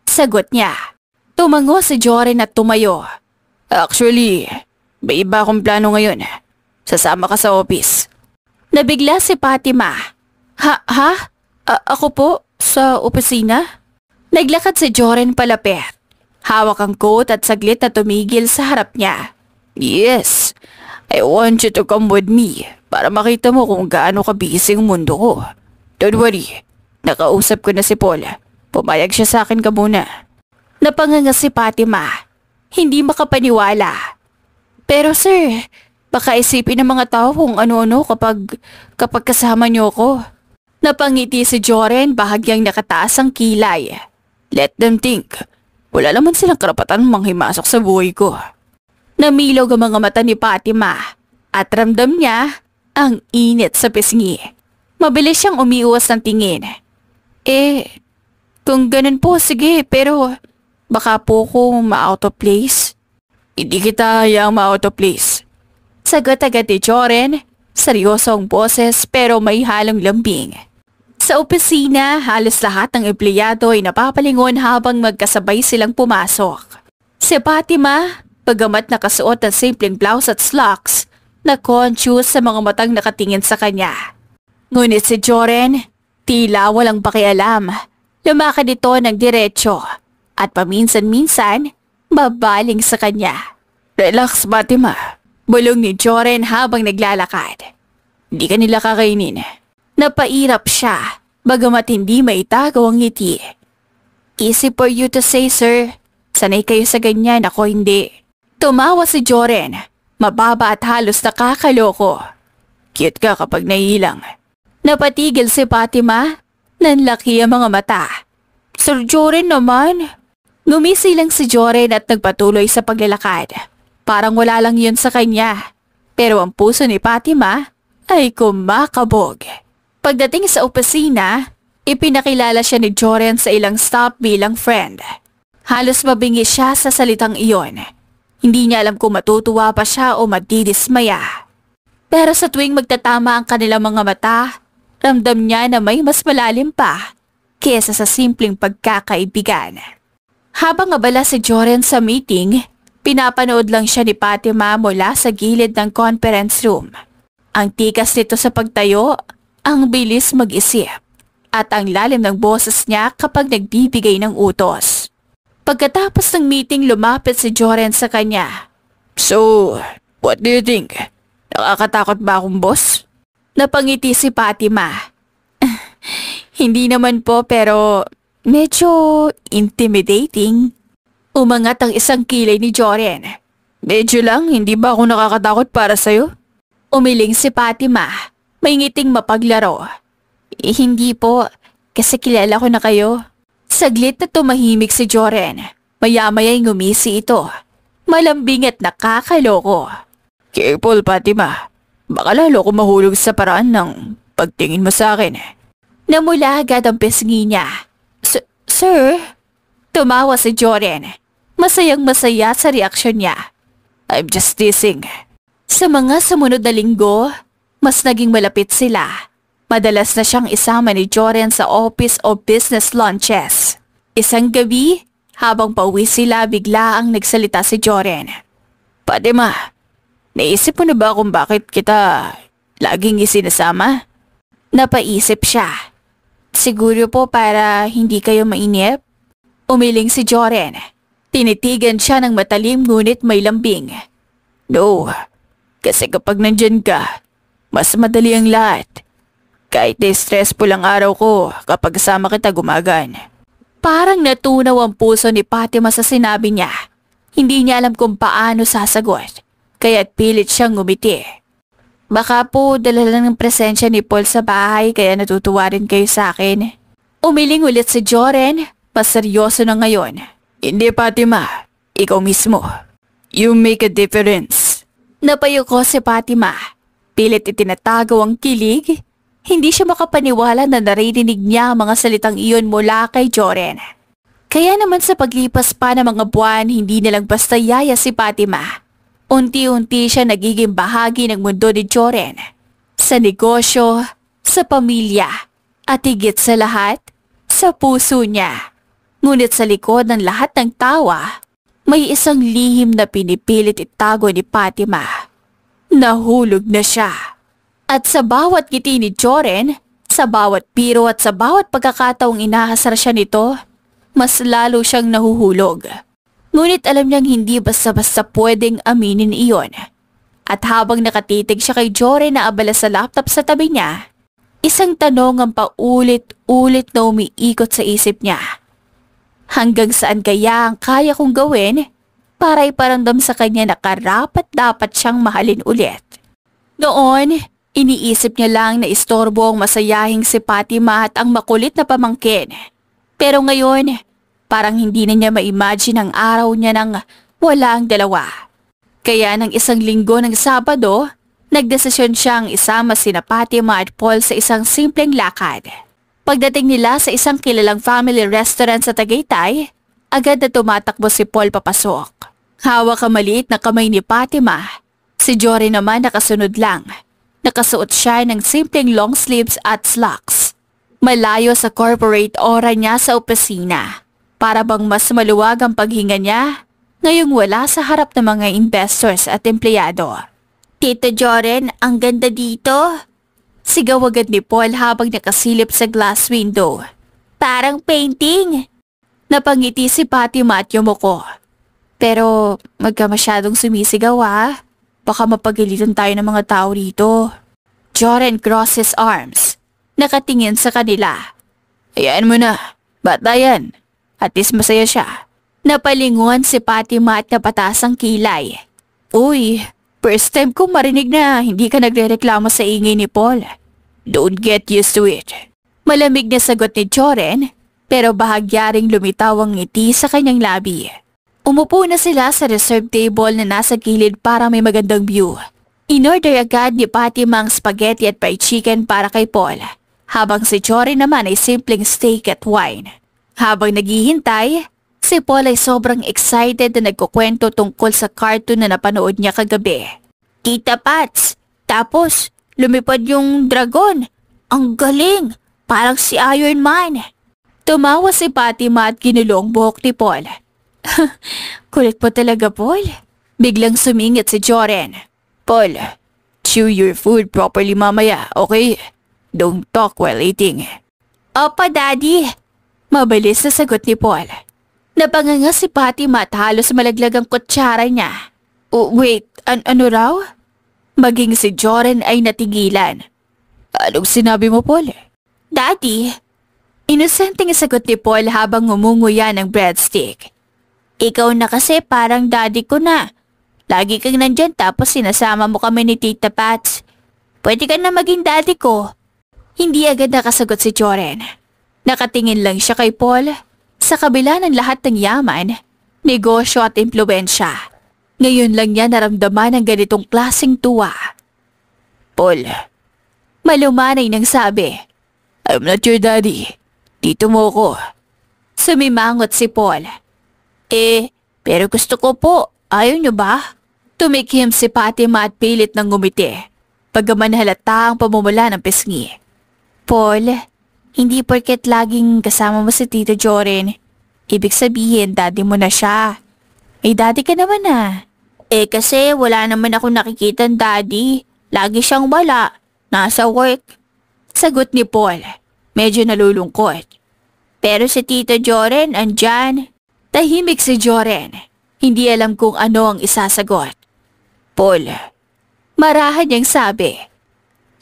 Sagot niya. Tumango si Joren at tumayo. Actually, may iba akong plano ngayon. Sasama ka sa office. Nabigla si Fatima. Ha? Ako po? Sa opisina? Naglakad si Joren palapit. Hawak ang coat at saglit na tumigil sa harap niya. Yes, I want you to come with me para makita mo kung gaano kabisi ang mundo ko. Don't worry, nakausap ko na si Paul. Pumayag siya sa akin ka muna. Napanganga si Fatima. Hindi makapaniwala. Pero sir, baka isipin ng mga tao kung ano-ano kapag kasama niyo ko. Napangiti si Joren bahagyang nakataas ang kilay. Let them think. Wala naman silang karapatan manghimasok sa buhay ko. Namilog ang mga mata ni Fatima at ramdam niya ang init sa pisngi. Mabilis siyang umiwas ng tingin. Kung ganun po, sige, pero baka po ko ma-out of place. Hindi kita hayaang ma-out of place. Sagot agad ni Joren, seryoso ang boses pero may halong lambing. Sa opisina, halos lahat ng empleyado ay napapalingon habang magkasabay silang pumasok. Si Fatima, bagamat nakasuot ng simpleng blouse at slacks, na conscious sa mga matang nakatingin sa kanya. Ngunit si Joren, tila walang pakialam. Lumakad ito ng diretsyo at paminsan-minsan babaling sa kanya. Relax, Fatima. Bulong ni Joren habang naglalakad. Hindi ka nila kakainin. Napairap siya, bagamat hindi maitago ang ngiti. Easy for you to say, sir. Sanay kayo sa ganyan, ako hindi. Tumawa si Joren, mababa at halos nakakaloko. Cute ka kapag naiilang. Napatigil si Fatima, nanlaki ang mga mata. Sir Joren naman. Ngumisi lang si Joren at nagpatuloy sa paglalakad. Parang wala lang yun sa kanya. Pero ang puso ni Fatima ay kumakabog. Pagdating sa opisina, ipinakilala siya ni Joren sa ilang stop bilang friend. Halos mabingi siya sa salitang iyon. Hindi niya alam kung matutuwa pa siya o madidismaya. Pero sa tuwing magtatama ang kanilang mga mata, ramdam niya na may mas malalim pa kesa sa simpleng pagkakaibigan. Habang abala si Joren sa meeting, pinapanood lang siya ni Fatima mula sa gilid ng conference room. Ang tikas nito sa pagtayo, ang bilis mag-isip, at ang lalim ng boses niya kapag nagbibigay ng utos. Pagkatapos ng meeting, lumapit si Joren sa kanya. So, what do you think? Nakakatakot ba akong boss? Napangiti si Fatima. Hindi naman po, pero medyo intimidating. Umangat ang isang kilay ni Joren. Medyo lang, hindi ba ako nakakatakot para sa'yo? Umiling si Fatima. May ngiting mapaglaro. Hindi po, kasi kilala ko na kayo. Saglit na tumahimik si Joren. Maya-maya'y ngumisi ito. Malambing at nakakaloko. Careful, Fatima. Baka lalo ko mahulog sa paraan ng pagtingin mo sa akin. Namula agad ang pisngi niya. Sir? Tumawa si Joren. Masayang-masaya sa reaksyon niya. I'm just teasing. Sa mga sumunod na linggo, mas naging malapit sila. Madalas na siyang isama ni Joren sa office o business lunches. Isang gabi, habang pauwi sila, bigla ang nagsalita si Joren. Fatima, naisip mo na ba kung bakit kita laging isinasama? Napaisip siya. Siguro po para hindi kayo mainip? Umiling si Joren. Tinitigan siya ng matalim ngunit may lambing. No, kasi kapag nandyan ka, mas madali ang lahat. Kahit stressful ang araw ko, kapag kasama kita gumagan. Parang natunaw ang puso ni Fatima sa sinabi niya. Hindi niya alam kung paano sasagot, kaya't pilit siyang ngumiti. Baka po dala lang ng presensya ni Paul sa bahay kaya natutuwa rin kayo sa akin. Umiling ulit si Joren, mas seryoso na ngayon. Hindi, Fatima. Ikaw mismo. You make a difference. Napayuko si Fatima. Pilit itinatago ang kilig. Hindi siya makapaniwala na naririnig niya ang mga salitang iyon mula kay Joren. Kaya naman sa paglipas pa ng mga buwan, hindi nalang basta yaya si Fatima. Unti-unti siya nagiging bahagi ng mundo ni Joren. Sa negosyo, sa pamilya, at higit sa lahat, sa puso niya. Ngunit sa likod ng lahat ng tawa, may isang lihim na pinipilit itago ni Fatima. Nahulog na siya. At sa bawat ngiti ni Joren, sa bawat biro at sa bawat pagkakataong inahasar siya nito, mas lalo siyang nahuhulog. Ngunit alam niyang hindi basta-basta pwedeng aminin iyon. At habang nakatitig siya kay Joren na abala sa laptop sa tabi niya, isang tanong ang paulit-ulit na umiikot sa isip niya. Hanggang saan kaya ang kaya kong gawin para iparamdam sa kanya na karapat-dapat siyang mahalin ulit? Noon, iniisip niya lang na istorbo ang masayahing si Fatima at ang makulit na pamangkin. Pero ngayon, parang hindi na niya ma-imagine ang araw niya nang wala ang dalawa. Kaya ng isang linggo ng Sabado, nagdesisyon siyang isama sina Fatima at Paul sa isang simpleng lakad. Pagdating nila sa isang kilalang family restaurant sa Tagaytay, agad na tumatakbo si Paul papasok. Hawak ang maliit na kamay ni Fatima. Si Jory naman nakasunod lang. Nakasuot siya ng simpleng long sleeves at slacks. Malayo sa corporate aura niya sa opisina. Para bang mas maluwag ang paghinga niya ngayong wala sa harap ng mga investors at empleyado. Tito Joren, ang ganda dito. Sigaw agad ni Paul habang nakasilip sa glass window. Parang painting. Napangiti si Fatima at yumuko. Pero magka masyadong sumisigaw ha. Baka mapagalitan tayo ng mga tao rito. Joren crossed his arms. Nakatingin sa kanila. Hayaan mo na. Bata yan. At least masaya siya. Napalingon si Fatima at napatas ang kilay. Uy, first time kong marinig na hindi ka nagrereklamo sa ingay ni Paul. Don't get used to it. Malamig na sagot ni Joren, pero bahagyaring lumitaw ang ngiti sa kanyang labi. Umupo na sila sa reserve table na nasa gilid para may magandang view. In-order agad ni Fatima ang spaghetti at fried chicken para kay Paul, habang si Joren naman ay simpleng steak at wine. Habang naghihintay, si Paul ay sobrang excited na nagkukwento tungkol sa cartoon na napanood niya kagabi. Tita Pats, tapos lumipad yung dragon. Ang galing, parang si Iron Man. Tumawa si Fatima at kinulong buhok ni Paul. Kulit po talaga, Paul. Biglang sumingit si Joren. Paul, chew your food properly mamaya, okay? Don't talk while eating. Opa, Daddy. Mabilis na sagot ni Paul. Napanganga si Fatima at halos malaglag ang kutsara niya. Oh, wait, ano raw? Maging si Joren ay natigilan. Anong sinabi mo, Paul? Daddy. Inosenteng sagot ni Paul habang ngumunguya ng breadstick. Ikaw na kasi parang daddy ko na. Lagi kang nandyan tapos sinasama mo kami ni Tita Pats. Pwede ka na maging daddy ko. Hindi agad nakasagot si Joren. Nakatingin lang siya kay Paul. Sa kabila ng lahat ng yaman, negosyo at impluwensya. Ngayon lang niya naramdaman ang ganitong klaseng tuwa. Paul, malumanay nang sabi. I'm not your daddy. Tito mo ko. Sumimangot si Paul. Pero gusto ko po. Ayaw niyo ba? Tumikim si Fatima at pilit ng ngumiti. Pagkaman halata ang pamumula ng pisngi. Paul, hindi porket laging kasama mo si Tito Joren, ibig sabihin daddy mo na siya. Daddy ka naman ah. Kasi wala naman ako nakikitang daddy. Lagi siyang wala. Nasa work. Sagot ni Paul. Medyo nalulungkot. Pero si Tito Joren andyan. Tahimik si Joren. Hindi alam kung ano ang isasagot. Paul, marahan niyang sabi.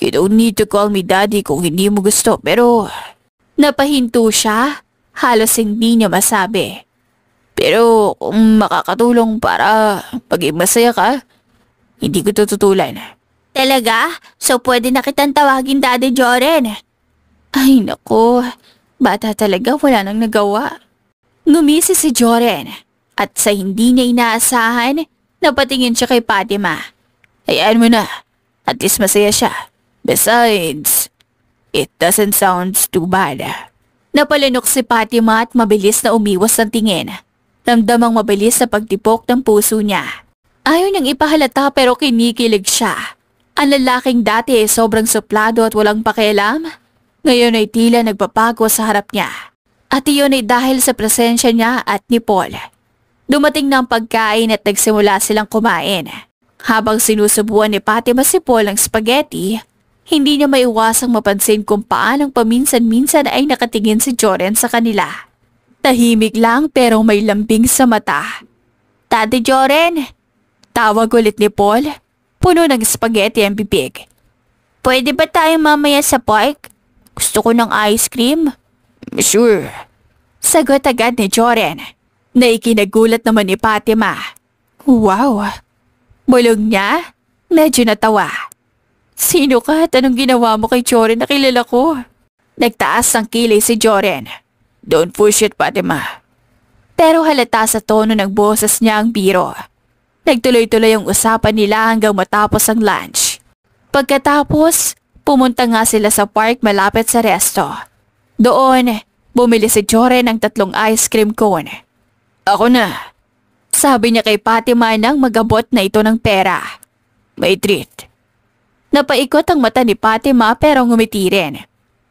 You don't need to call me daddy kung hindi mo gusto, pero... Napahinto siya. Halos hindi niya masabi. Pero kung makakatulong para maging masaya ka, hindi ko tututulan. Talaga? So pwede na kitang tawagin Daddy Joren? Ay nako, Bata talaga, wala nang nagawa. Ngumisi si Joren at sa hindi niya inaasahan, napatingin siya kay Fatima. Hayaan mo na. At least masaya siya. Besides, it doesn't sound too bad. Napalunok si Fatima at mabilis na umiwas ng tingin. Ramdamang mabilis sa pagtipok ng puso niya. Ayaw niyang ipahalata pero kinikilig siya. Ang lalaking dati ay sobrang suplado at walang pakialam. Ngayon ay tila nagpapago sa harap niya. At iyon ay dahil sa presensya niya at ni Paul. Dumating na ang pagkain at nagsimula silang kumain. Habang sinusubuan ni Fatima si Paul ng spaghetti, hindi niya maiwasang mapansin kung paanong paminsan-minsan ay nakatingin si Joren sa kanila. Tahimik lang pero may lambing sa mata. Daddy Joren! Tawag ulit ni Paul. Puno ng spaghetti ang bibig. Pwede ba tayo mamaya sa park? Gusto ko ng ice cream. Sure. Sagot agad ni Joren, na ikinagulat naman ni Fatima. Wow! Bulong niya, medyo natawa. Sino ka at anong ginawa mo kay Joren na kilala ko? Nagtaas ng kilay si Joren. Don't push it, Fatima. Pero halata sa tono ng boses niya ang biro. Nagtuloy-tuloy ang usapan nila hanggang matapos ang lunch. Pagkatapos, pumunta nga sila sa park malapit sa resto. Doon, bumili si Joren ng 3 ice cream cone. Ako na. Sabi niya kay Fatima nang magabot na ito ng pera. May treat. Napaikot ang mata ni Fatima pero ngumiti rin.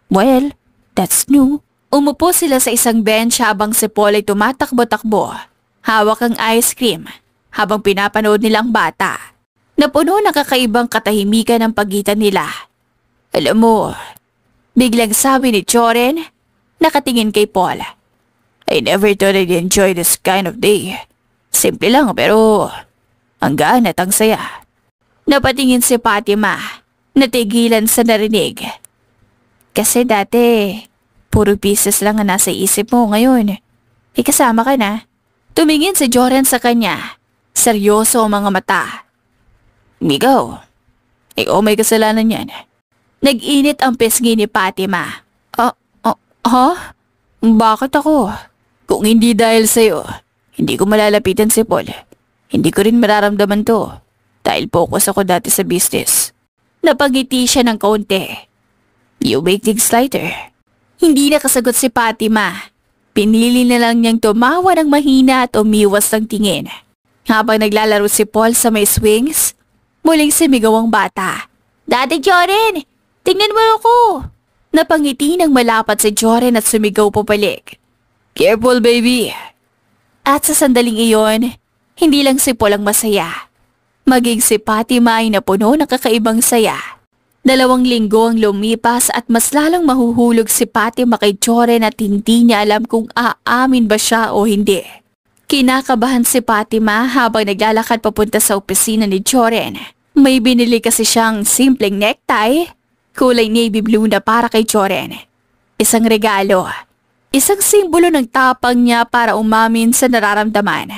Well, that's new. Umupo sila sa isang bench habang si Paul ay tumatakbo-takbo. Hawak ang ice cream habang pinapanood nilang bata. Napuno ng kakaibang katahimikan ang pagitan nila. Alam mo, biglang sabi ni Joren, nakatingin kay Paul. I never thought I'd enjoy this kind of day. Simple lang pero ang gaan at ang saya. Napatingin si Fatima, natigilan sa narinig. Kasi dati, puro business lang ang nasa isip mo ngayon. Ikasama ka na. Tumingin si Joren sa kanya. Seryoso ang mga mata. Ikaw, ikaw may kasalanan yan. Nag-init ang pisngi ni Fatima. Bakit ako? Kung hindi dahil sa'yo, hindi ko malalapitan si Paul. Hindi ko rin mararamdaman to. Dahil focus ako dati sa business. Napangiti siya ng kaunti. You make things lighter. Hindi nakasagot si Fatima. Pinili na lang niyang tumawa ng mahina at umiwas ng tingin. Habang naglalaro si Paul sa may swings, muling sumigaw ang bata. Daddy Joren! Tingnan mo ako! Napangiti ng malapat si Joren at sumigaw pabalik. Careful, baby! At sa sandaling iyon, hindi lang si Paul ang masaya. Maging si Fatima ay napuno ng kakaibang saya. 2 linggo ang lumipas at mas lalong mahuhulog si Fatima kay Joren at hindi niya alam kung aamin ba siya o hindi. Kinakabahan si Fatima habang naglalakad papunta sa opisina ni Joren. May binili kasi siyang simpleng necktie, kulay navy blue na para kay Joren. Isang regalo. Isang simbolo ng tapang niya para umamin sa nararamdaman.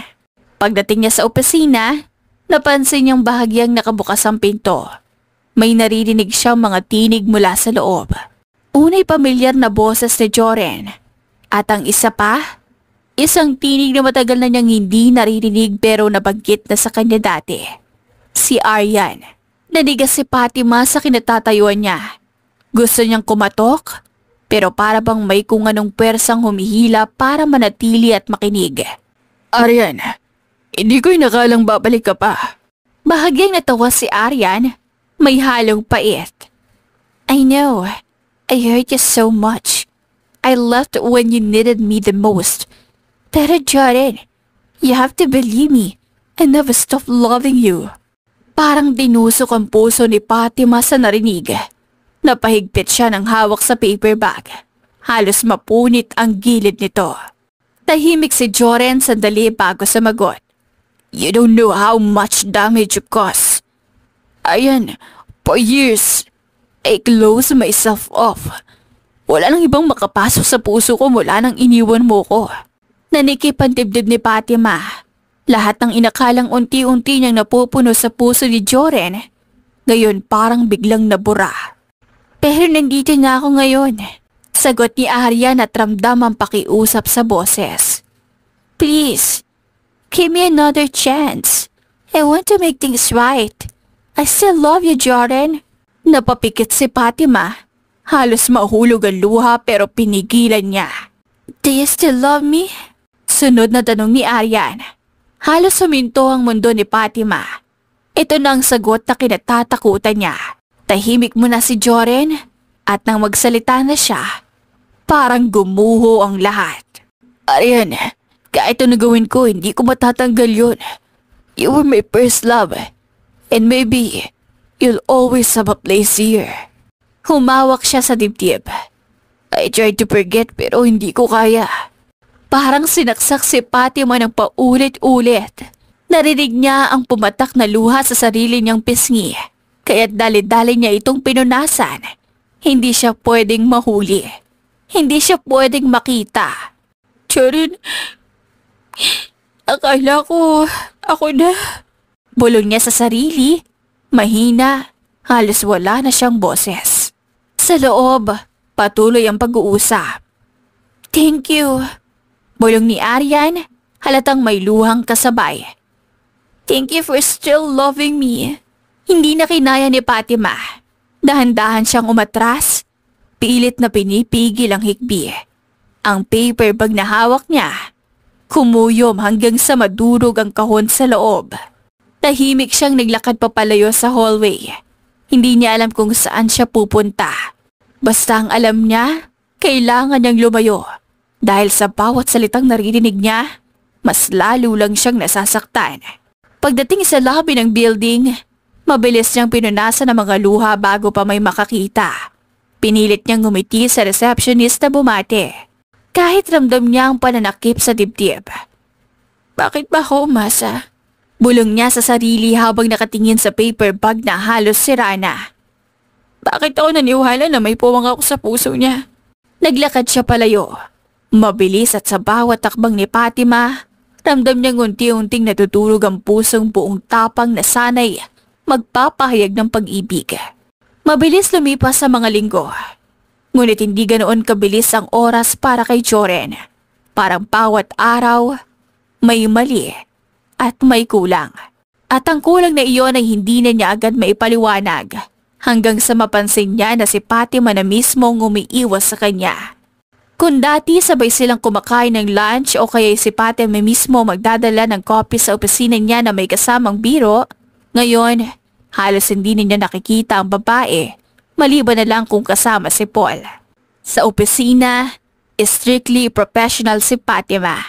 Pagdating niya sa opisina, napansin niyang bahagyang nakabukas ang pinto. May naririnig siyang mga tinig mula sa loob. Una'y pamilyar na boses ni Joren. At ang isa pa, isang tinig na matagal na niyang hindi naririnig pero nabanggit na sa kanya dati. Si Aryan. Nanigas si Fatima sa kinatatayuan niya. Gusto niyang kumatok, pero para bang may kung anong pwersang humihila para manatili at makinig. Aryan, hindi ko inakalang babalik ka pa. Bahagyang natawa si Aryan, may halong pait. I know, I hurt you so much. I left when you needed me the most. Pero Joren, you have to believe me. I never stopped loving you. Parang dinusok ang puso ni Fatima sa narinig. Napahigpit siya ng hawak sa paper bag. Halos mapunit ang gilid nito. Tahimik si Joren sandali bago sumagot. You don't know how much damage you caused. Ayan, for years, I closed myself off. Wala nang ibang makapasok sa puso ko mula nang iniwan mo ko. Nanikip ang dibdib ni Fatima. Lahat ng inakalang unti-unti niyang napupuno sa puso ni Joren, ngayon parang biglang nabura. Pero nandito na ako ngayon. Sagot ni Aryan at ramdam ang pakiusap sa boses. Please, give me another chance. I want to make things right. I still love you, Jordan. Napapikit si Fatima. Halos mahulog ang luha pero pinigilan niya. Do you still love me? Sunod na tanong ni Aryan. Halos huminto ang mundo ni Fatima. Ito na ang sagot na kinatatakutan niya. Tahimik muna si Jordan at nang magsalita na siya, parang gumuho ang lahat. Aryan, kahit ano gawin ko, hindi ko matatanggal yun. You were my first love. And maybe, you'll always have a place here. Humawak siya sa dibdib. I tried to forget pero hindi ko kaya. Parang sinaksak si Fatima ng paulit-ulit. Narinig niya ang pumatak na luha sa sarili niyang pisngi. Kaya't dali-dali niya itong pinunasan. Hindi siya pwedeng mahuli. Hindi siya pwedeng makita. Jordan, akala ko ako na. Bulong niya sa sarili. Mahina, halos wala na siyang boses. Sa loob, patuloy ang pag-uusap. Thank you. Bulong ni Aryan, halatang may luhang kasabay. Thank you for still loving me. Hindi na kinaya ni Fatima. Dahan-dahan siyang umatras. Pilit na pinipigil ang hikbi. Ang paper bag na hawak niya, kumuyom hanggang sa madurog ang kahon sa loob. Tahimik siyang naglakad papalayo sa hallway. Hindi niya alam kung saan siya pupunta. Basta ang alam niya, kailangan niyang lumayo. Dahil sa bawat salitang naririnig niya, mas lalo lang siyang nasasaktan. Pagdating sa lobby ng building, mabilis niyang pinunasan ang mga luha bago pa may makakita. Pinilit niyang ngumiti sa receptionist na bumate. Kahit ramdam niya ang pananakip sa dibdib. Bakit ba ako umasa? Bulong niya sa sarili habang nakatingin sa paper bag na halos sira na. Bakit ako naniwala na may puwang ako sa puso niya? Naglakad siya palayo. Mabilis at sa bawat takbang ni Fatima, ramdam niyang unti-unting natutulog ang pusong buong tapang na sanay magpapahayag ng pag-ibig. Mabilis lumipas sa mga linggo. Ngunit hindi ganoon kabilis ang oras para kay Jordan. Parang bawat araw, may mali at may kulang. At ang kulang na iyon ay hindi na niya agad maipaliwanag. Hanggang sa mapansin niya na si Fatima na mismo ang umiiwas sa kanya. Kung dati sabay silang kumakain ng lunch o kaya si Fatima mismo magdadala ng coffee sa opisina niya na may kasamang biro, ngayon halos hindi niya nakikita ang babae, maliban na lang kung kasama si Paul. Sa opisina, strictly professional si Fatima.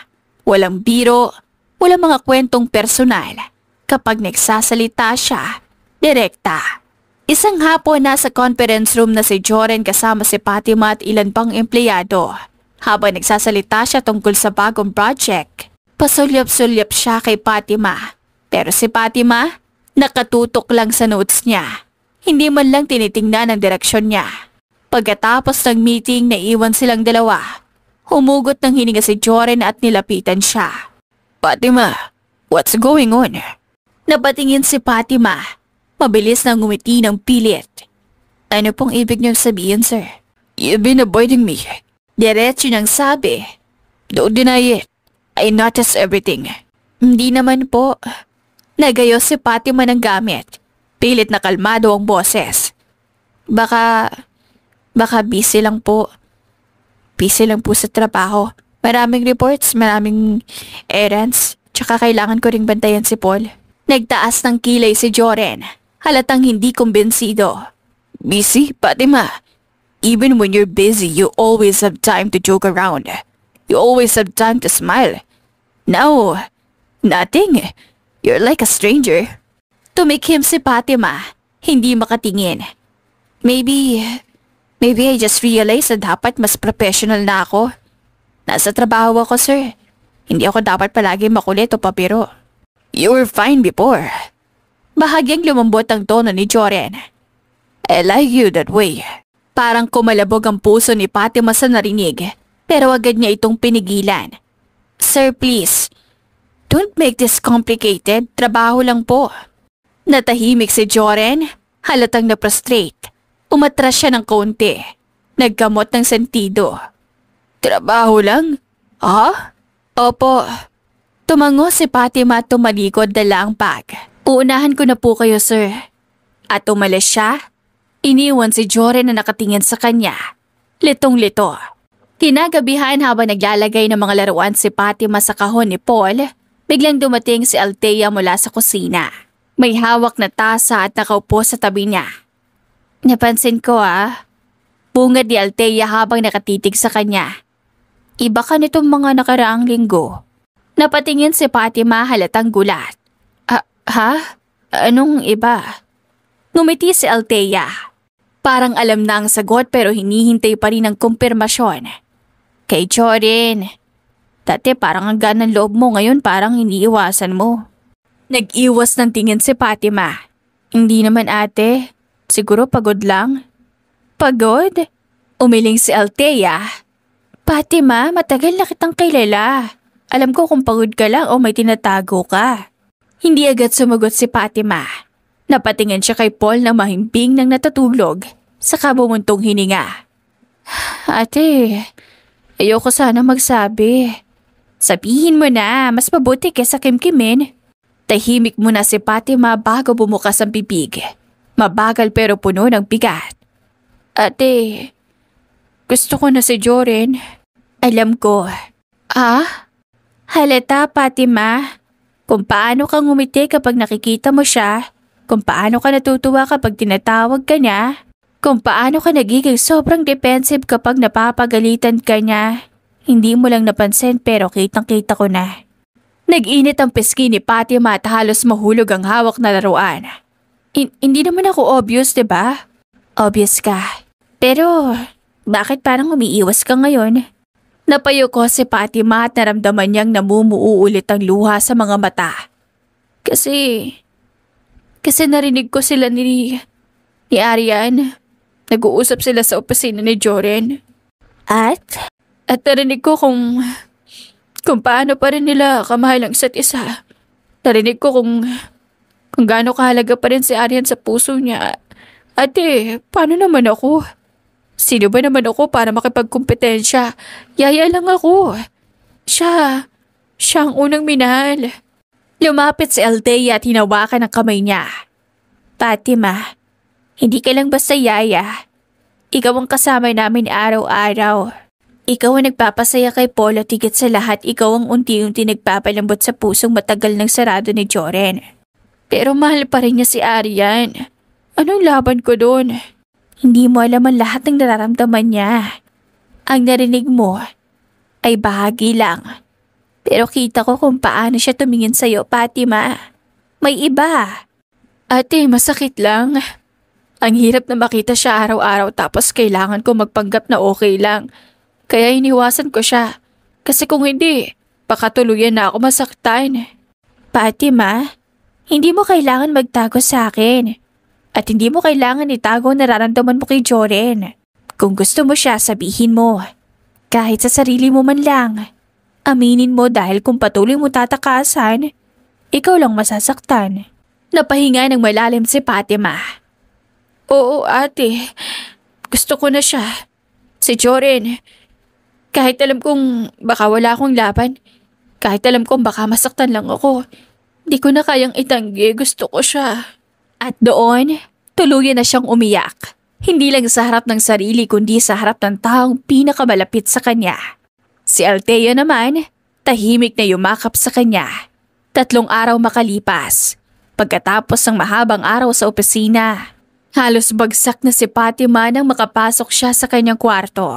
Walang biro, walang mga kwentong personal. Kapag nagsasalita siya, direkta. Isang hapon nasa conference room na si Jordan kasama si Fatima at ilan pang empleyado. Habang nagsasalita siya tungkol sa bagong project, pasulyap-sulyap siya kay Fatima. Pero si Fatima, nakatutok lang sa notes niya. Hindi man lang tinitingnan ang direksyon niya. Pagkatapos ng meeting, naiwan silang dalawa. Humugot ng hininga si Jordan at nilapitan siya. Fatima, what's going on? Napatingin si Fatima. Mabilis na ngumiti ng pilit. Ano pong ibig niyong sabihin, sir? You've been avoiding me. Diretso niyang sabi. Don't deny it. I noticed everything. Hindi naman po. Nagayos si Fatima ng gamit. Pilit na kalmado ang boses. Baka busy lang po. Busy lang po sa trabaho. Maraming reports, maraming errands. Tsaka kailangan ko ring bantayan si Paul. Nagtaas ng kilay si Jordan. Halatang hindi kumbensido. Busy, Fatima? Even when you're busy, you always have time to joke around. You always have time to smile. Now, nothing. You're like a stranger. Tumikhim si Fatima, hindi makatingin. Maybe I just realized na dapat mas professional na ako. Nasa trabaho ako, sir. Hindi ako dapat palagi makulit o papiro. You were fine before. Bahagyang lumambot ang tono ni Jordan. I like you that way. Parang kumalabog ang puso ni Fatima sa narinig, pero agad niya itong pinigilan. Sir, please. Don't make this complicated. Trabaho lang po. Natahimik si Jordan, halatang na-frustrate. Umatras siya ng kaunti. Nagkamot ng sentido. Trabaho lang? Ha? Opo. Tumango si Fatima at tumalikod dala ang bag. Uunahan ko na po kayo, sir. At umalis siya. Iniwan si Joren na nakatingin sa kanya. Litong-lito. Kinagabihan habang naglalagay ng mga laruan si Fatima sa kahon ni Paul, biglang dumating si Althea mula sa kusina. May hawak na tasa at nakaupo sa tabi niya. Napansin ko bungad ni Althea habang nakatitig sa kanya. Iba ka nitong mga nakaraang linggo. Napatingin si Fatima halatang gulat. Ha? Anong iba? Ngumiti si Althea. Parang alam na ang sagot pero hinihintay pa rin ang kumpirmasyon. Kay Joren. Dati parang ang ganang loob mo, ngayon parang iniiwasan mo. Nag-iwas ng tingin si Fatima. Hindi naman ate. Siguro pagod lang. Pagod? Umiling si Althea. Fatima, matagal na kitang kilala. Alam ko kung pagod ka lang o may tinatago ka. Hindi agad sumagot si Fatima. Napatingin siya kay Paul na mahimbing nang natutulog, saka bumuntong hininga. Ate, ayoko sana magsabi. Sabihin mo na, mas mabuti kesa kimkimin. Tahimik muna si Fatima bago bumukas ang bibig. Mabagal pero puno ng bigat. Ate, gusto ko na si Joren. Alam ko. Halata, Fatima. Kung paano kang ngumiti kapag nakikita mo siya. Kung paano ka natutuwa kapag tinatawag ka niya. Kung paano ka nagiging sobrang defensive kapag napapagalitan ka niya. Hindi mo lang napansin pero kitang-kita ko na. Nag-init ang pisngi ni Fatima at halos mahulog ang hawak na laruan. Hindi naman ako obvious, diba? Obvious ka. Pero bakit parang umiiwas ka ngayon? Napayuko si Fatima at naramdaman niyang namumuo ulit ang luha sa mga mata. Kasi narinig ko sila ni Arian. Nag-uusap sila sa opisina ni Joren. At narinig ko kung paano pa rin nila kamahal ang isa't isa. Narinig ko kung gaano kahalaga pa rin si Arian sa puso niya. Ate, paano naman ako? Sino ba naman ako para makipagkumpetensya? Yaya lang ako. Siya ang unang minahal. Lumapit si Althea at hinawakan ang kamay niya. Fatima, hindi ka lang basta yaya. Ikaw ang kasama namin araw-araw. Ikaw ang nagpapasaya kay Paul at higit sa lahat ikaw ang unti-unti nagpapalambot sa pusong matagal ng sarado ni Joren. Pero mahal pa rin niya si Arian. Anong laban ko doon? Hindi mo alam ang lahat ng nararamdaman niya. Ang narinig mo ay bahagi lang. Pero kita ko kung paano siya tumingin sa'yo, Fatima. May iba. Ate, masakit lang. Ang hirap na makita siya araw-araw tapos kailangan ko magpanggap na okay lang. Kaya iniwasan ko siya. Kasi kung hindi, baka tuluyan na ako masaktan. Fatima, hindi mo kailangan magtago sa akin. At hindi mo kailangan itago ang nararamdaman mo kay Joren. Kung gusto mo siya, sabihin mo. Kahit sa sarili mo man lang. Aminin mo dahil kung patuloy mo tatakasan, ikaw lang masasaktan. Napahinga ng malalim si Fatima. Oo ate, gusto ko na siya. Si Joren. Kahit alam kong baka wala akong laban, kahit alam kong baka masaktan lang ako, di ko na kayang itanggi, gusto ko siya. At doon, tuluyan na siyang umiyak. Hindi lang sa harap ng sarili kundi sa harap ng taong pinakamalapit sa kanya. Si Althea naman, tahimik na yumakap sa kanya. 3 araw makalipas. Pagkatapos ng mahabang araw sa opisina, halos bagsak na si Fatima nang makapasok siya sa kanyang kwarto.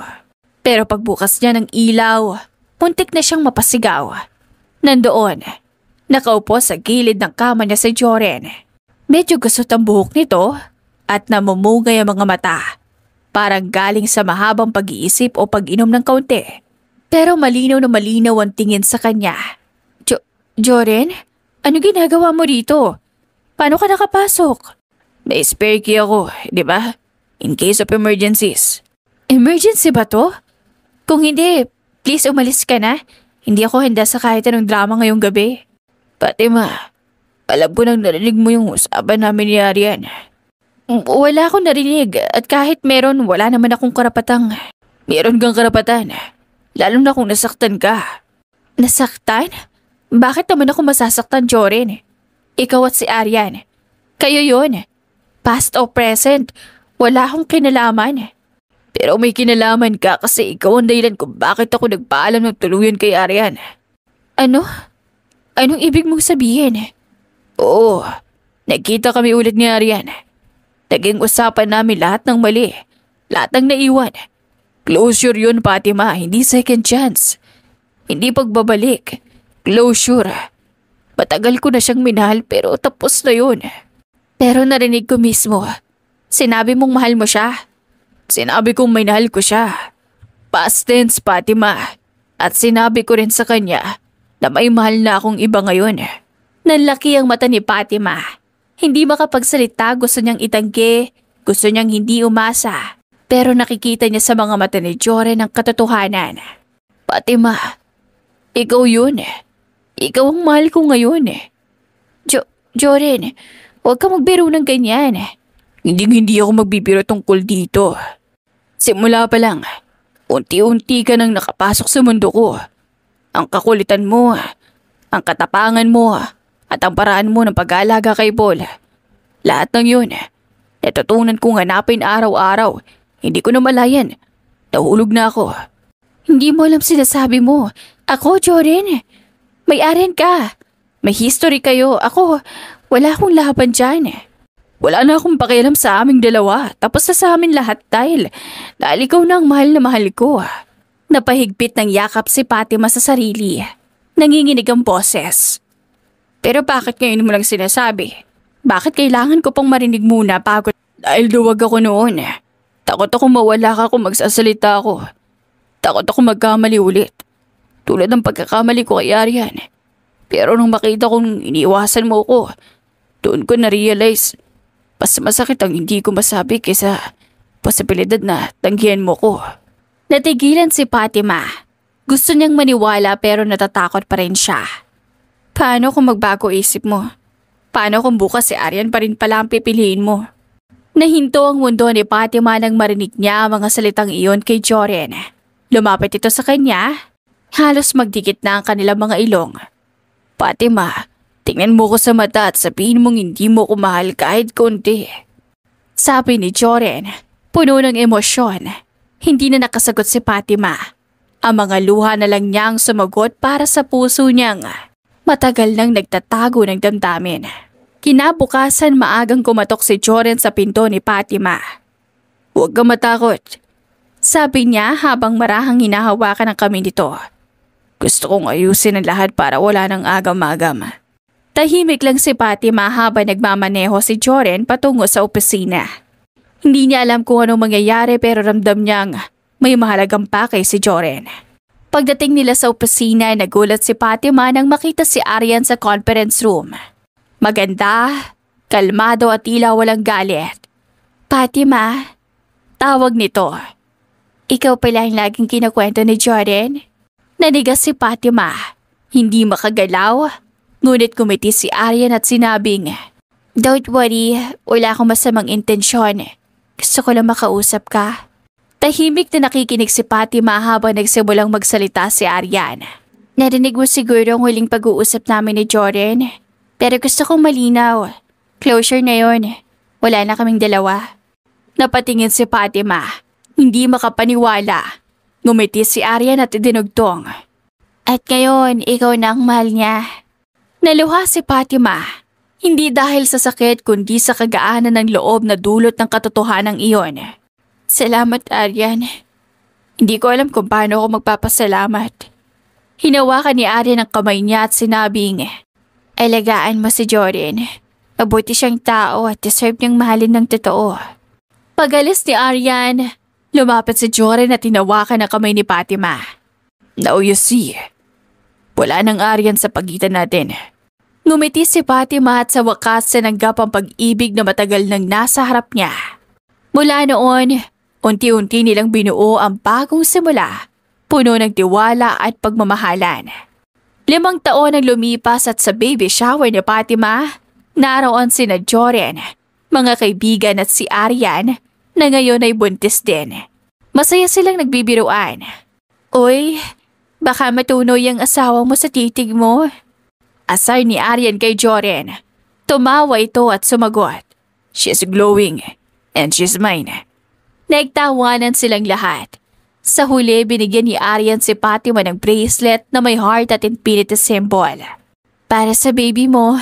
Pero pagbukas niya ng ilaw, muntik na siyang mapasigaw. Nandoon, nakaupo sa gilid ng kama niya si Joren. Medyo gusot ang buhok nito at namumugay ang mga mata. Parang galing sa mahabang pag-iisip o pag-inom ng kaunti. Pero malinaw na malinaw ang tingin sa kanya. Joren, ano ginagawa mo rito? Paano ka nakapasok? May spare key ako, di ba? In case of emergencies. Emergency ba to? Kung hindi, please umalis ka na. Hindi ako handa sa kahit anong drama ngayong gabi. Fatima, alam ko nang narinig mo yung usapan namin ni Arian. Wala akong narinig at kahit meron, wala naman akong karapatang... Meron kang karapatan, lalo na kung nasaktan ka. Nasaktan? Bakit naman ako masasaktan, Joren? Ikaw at si Aryan. Kayo yun. Past o present, wala akong kinalaman. Pero may kinalaman ka kasi ikaw ang dahilan kung bakit ako nagpaalam ng tuluyan kay Aryan. Ano? Anong ibig mong sabihin? Oo, nagkita kami ulit ni Aryan. Naging usapan namin lahat ng mali, lahat ng naiwan. Closure yun, Fatima, hindi second chance. Hindi pagbabalik. Closure. Matagal ko na siyang minahal pero tapos na yun. Pero narinig ko mismo, sinabi mong mahal mo siya. Sinabi kong minahal ko siya. Past tense, Fatima. At sinabi ko rin sa kanya na may mahal na akong iba ngayon. Nanlaki ang mata ni Fatima. Hindi makapagsalita, gusto niyang itanggi, gusto niyang hindi umasa. Pero nakikita niya sa mga mata ni Joren ang katotohanan. Fatima, ikaw yun. Ikaw ang mahal ko ngayon. Joren, huwag ka magbiro ng ganyan. Hindi ako magbibiro tungkol dito. Simula pa lang, unti-unti ka nang nakapasok sa mundo ko. Ang kakulitan mo, ang katapangan mo, at ang paraan mo ng pag-aalaga kay Paul. Lahat ng yun, natutunan kong hanapin araw-araw. Hindi ko na malayan. Nahulog na ako. Hindi mo alam sinasabi mo. Ako, Joren, may Aryan ka. May history kayo. Ako, wala akong laban dyan. Wala na akong pakialam sa aming dalawa. Tapos na sa amin lahat dahil ikaw na ang mahal na mahal ko. Napahigpit ng yakap si Fatima sa sarili. Nanginginig ang boses. Pero bakit ngayon mo lang sinasabi? Bakit kailangan ko pang marinig muna bago? Dahil duwag ako noon. Takot ako mawala ka kung magsasalita ako. Takot ako magkamali ulit. Tulad ng pagkakamali ko kay Aryan. Pero nung makita kong iniiwasan mo ko, doon ko na-realize mas masakit ang hindi ko masabi kaysa posibilidad na tanggihan mo ko. Natigilan si Fatima. Gusto niyang maniwala pero natatakot pa rin siya. Paano kung magbago isip mo? Paano kung bukas si Aryan pa rin pala ang pipiliin mo? Nahinto ang mundo ni Fatima nang marinig niya ang mga salitang iyon kay Joren. Lumapit ito sa kanya. Halos magdikit na ang kanilang mga ilong. Fatima, tingnan mo ko sa mata at sabihin mong hindi mo ko mahal kahit konti. Sabi ni Joren, puno ng emosyon. Hindi na nakasagot si Fatima. Ang mga luha na lang niyang sumagot para sa puso niyang matagal nang nagtatago ng damdamin. Kinabukasan maagang kumatok si Joren sa pinto ni Fatima. Huwag ka matakot. Sabi niya habang marahang hinahawakan ang kamay nito. Gusto kong ayusin ang lahat para wala nang agam-agam. Tahimik lang si Fatima habang nagmamaneho si Joren patungo sa opisina. Hindi niya alam kung anong mangyayari pero ramdam niyang may mahalagang pakay si Joren. Pagdating nila sa opisina, nagulat si Fatima nang makita si Aryan sa conference room. Maganda, kalmado at tila walang galit. Fatima, tawag nito. Ikaw pala ang laging kinakwento ni Jordan? Nanigas si Fatima. Hindi makagalaw. Ngunit kumiti si Aryan at sinabing, "Don't worry, wala akong masamang intensyon. Gusto ko lang makausap ka." Tahimik na nakikinig si Fatima habang nagsimulang magsalita si Aryan. "Narinig mo siguro ang huling pag-uusap namin ni Jordan? Pero gusto kong malinaw. Closure na yon. Wala na kaming dalawa." Napatingin si Fatima. Hindi makapaniwala. Ngumiti si Aryan at dinugtong. "At ngayon, ikaw na ang mahal niya." Naluha si Fatima. Hindi dahil sa sakit kundi sa kagaanan ng loob na dulot ng katotohanan iyon. "Salamat, Aryan. Hindi ko alam kung paano ako magpapasalamat." Hinawakan ni Aryan ang kamay niya at sinabing, "Alagaan mo si Jordan. Mabuti siyang tao at deserve niyang mahalin ng totoo." Pagalis ni Aryan, lumapit si Jordan at hinawakan ang kamay ni Fatima. "Now you see, wala nang Aryan sa pagitan natin." Ngumiti si Fatima at sa wakas sinanggap ang pag-ibig na matagal nang nasa harap niya. Mula noon, unti-unti nilang binuo ang bagong simula, puno ng tiwala at pagmamahalan. 5 taon ang lumipas at sa baby shower ni Fatima, naroon sina Jordan, mga kaibigan at si Arian na ngayon ay buntis din. Masaya silang nagbibiruan. Uy, baka matunoy ang asawa mo sa titig mo. Asar ni Arian kay Joren. Tumawa ito at sumagot. She's glowing and she's mine. Nagtawanan silang lahat. Sa huli, binigyan ni Arian si Fatima ng bracelet na may heart at infinity symbol. Para sa baby mo,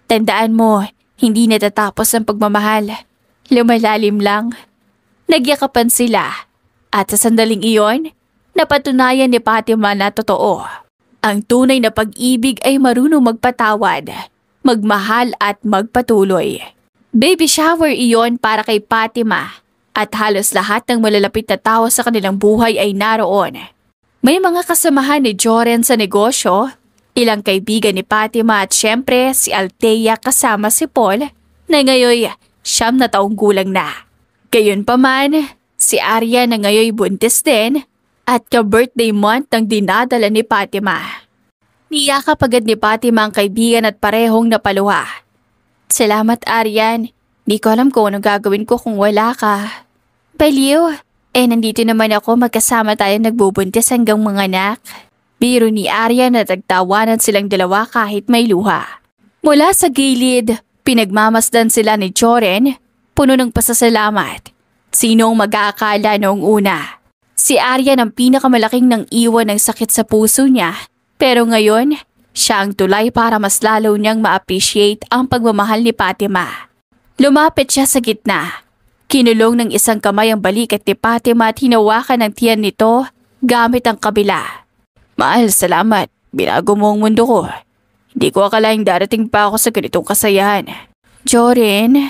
tandaan mo, hindi natatapos ang pagmamahal. Lumalalim lang. Nagyakapan sila. At sa sandaling iyon, napatunayan ni Fatima na totoo. Ang tunay na pag-ibig ay marunong magpatawad, magmahal at magpatuloy. Baby shower iyon para kay Fatima. At halos lahat ng malalapit na tao sa kanilang buhay ay naroon. May mga kasamahan ni Joren sa negosyo, ilang kaibigan ni Fatima at syempre si Althea kasama si Paul na ngayon 9 na taong gulang na. Gayunpaman, si Arya na ngayon buntis din at ka-birthday month ang dinadala ni Fatima. Niyakap agad ni Fatima ang kaibigan at parehong napaluha. Salamat Aryan. Di ko alam kung anong gagawin ko kung wala ka. Baliw, nandito naman ako magkasama tayo nagbubuntis hanggang mga anak. Biro ni Arya na nagtawanan silang dalawa kahit may luha. Mula sa gilid, pinagmamasdan sila ni Joren, puno ng pasasalamat. Sinong mag-aakala noong una? Si Arya ang pinakamalaking nang iwan ng sakit sa puso niya, pero ngayon, siya ang tulay para mas lalo niyang ma-appreciate ang pagmamahal ni Fatima. Lumapit siya sa gitna. Kinulong ng isang kamay ang balikat ni Fatima at hinawakan ng tiyan nito gamit ang kabila. Mahal, salamat. Binago mo ang mundo ko. Hindi ko akalaing darating pa ako sa ganitong kasayahan. Joren,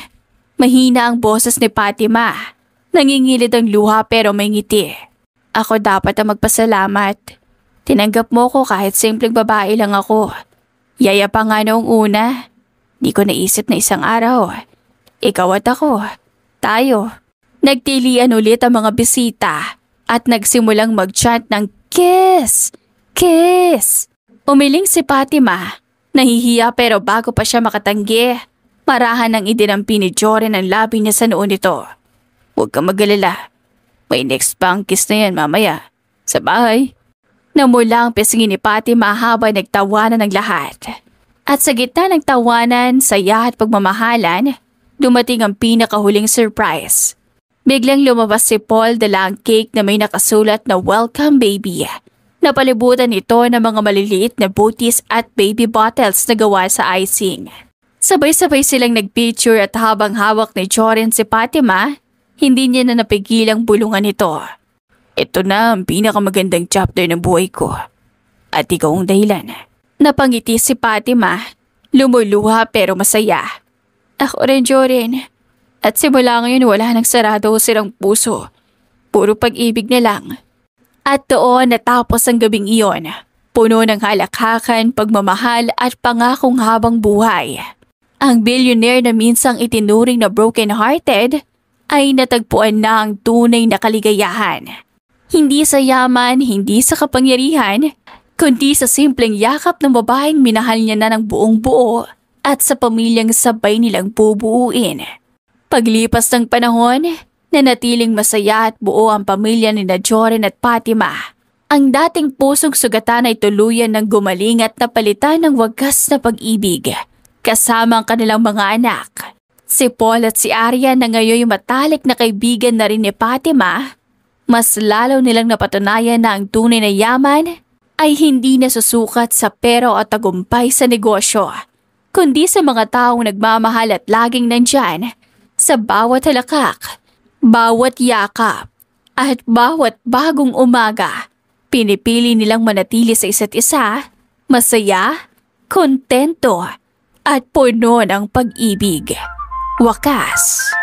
mahina ang boses ni Fatima. Nangingilid ang luha pero may ngiti. Ako dapat ang magpasalamat. Tinanggap mo ko kahit simpleng babae lang ako. Yaya pa nga noong una. Di ko naisip na isang araw. Ikaw at ako. Tayo. Nagtilian ulit ang mga bisita at nagsimulang mag-chant ng kiss! Kiss! Umiling si Fatima. Nahihiya pero bago pa siya makatanggi, marahan ang idinampi ni Joren ang labi niya sa noo nito. Huwag kang mag-alala. May next pa ang kiss na yan mamaya. Sa bahay. Namula ang pisngi ni Fatima habang nagtawanan ng lahat. At sa gitna ng tawanan, saya at pagmamahalan, dumating ang pinakahuling surprise. Biglang lumabas si Paul dala ang cake na may nakasulat na Welcome Baby. Napalibutan ito ng mga maliliit na booties at baby bottles na gawa sa icing. Sabay-sabay silang nagpicture at habang hawak ni Joren si Fatima, hindi niya na napigilang bulungan ito. Ito na ang pinakamagandang chapter ng buhay ko. At ikaw ang dahilan. Napangiti si Fatima, lumuluha pero masaya. Ako rin, Joren. At simula ngayon wala nang sarado o sirang puso. Puro pag-ibig na lang. At doon natapos ang gabing iyon. Puno ng halakhakan, pagmamahal at pangakong habang buhay. Ang billionaire na minsang itinuring na broken-hearted ay natagpuan na ang tunay na kaligayahan. Hindi sa yaman, hindi sa kapangyarihan, kundi sa simpleng yakap ng babaeng minahal niya na ng buong buo at sa pamilyang sabay nilang bubuuin. Paglipas ng panahon, nanatiling masaya at buo ang pamilya ni Joren at Fatima. Ang dating pusong sugatan ay tuluyan ng gumaling at napalitan ng wagas na pag-ibig, kasama ang kanilang mga anak. Si Paul at si Arya na ngayon matalik na kaibigan na rin ni Fatima, mas lalo nilang napatunayan na ang tunay na yaman ay hindi nasusukat sa pero at tagumpay sa negosyo, kundi sa mga taong nagmamahal at laging nandyan sa bawat halakak, bawat yakap, at bawat bagong umaga. Pinipili nilang manatili sa isa't isa, masaya, kontento, at puno ng pag-ibig. Wakas.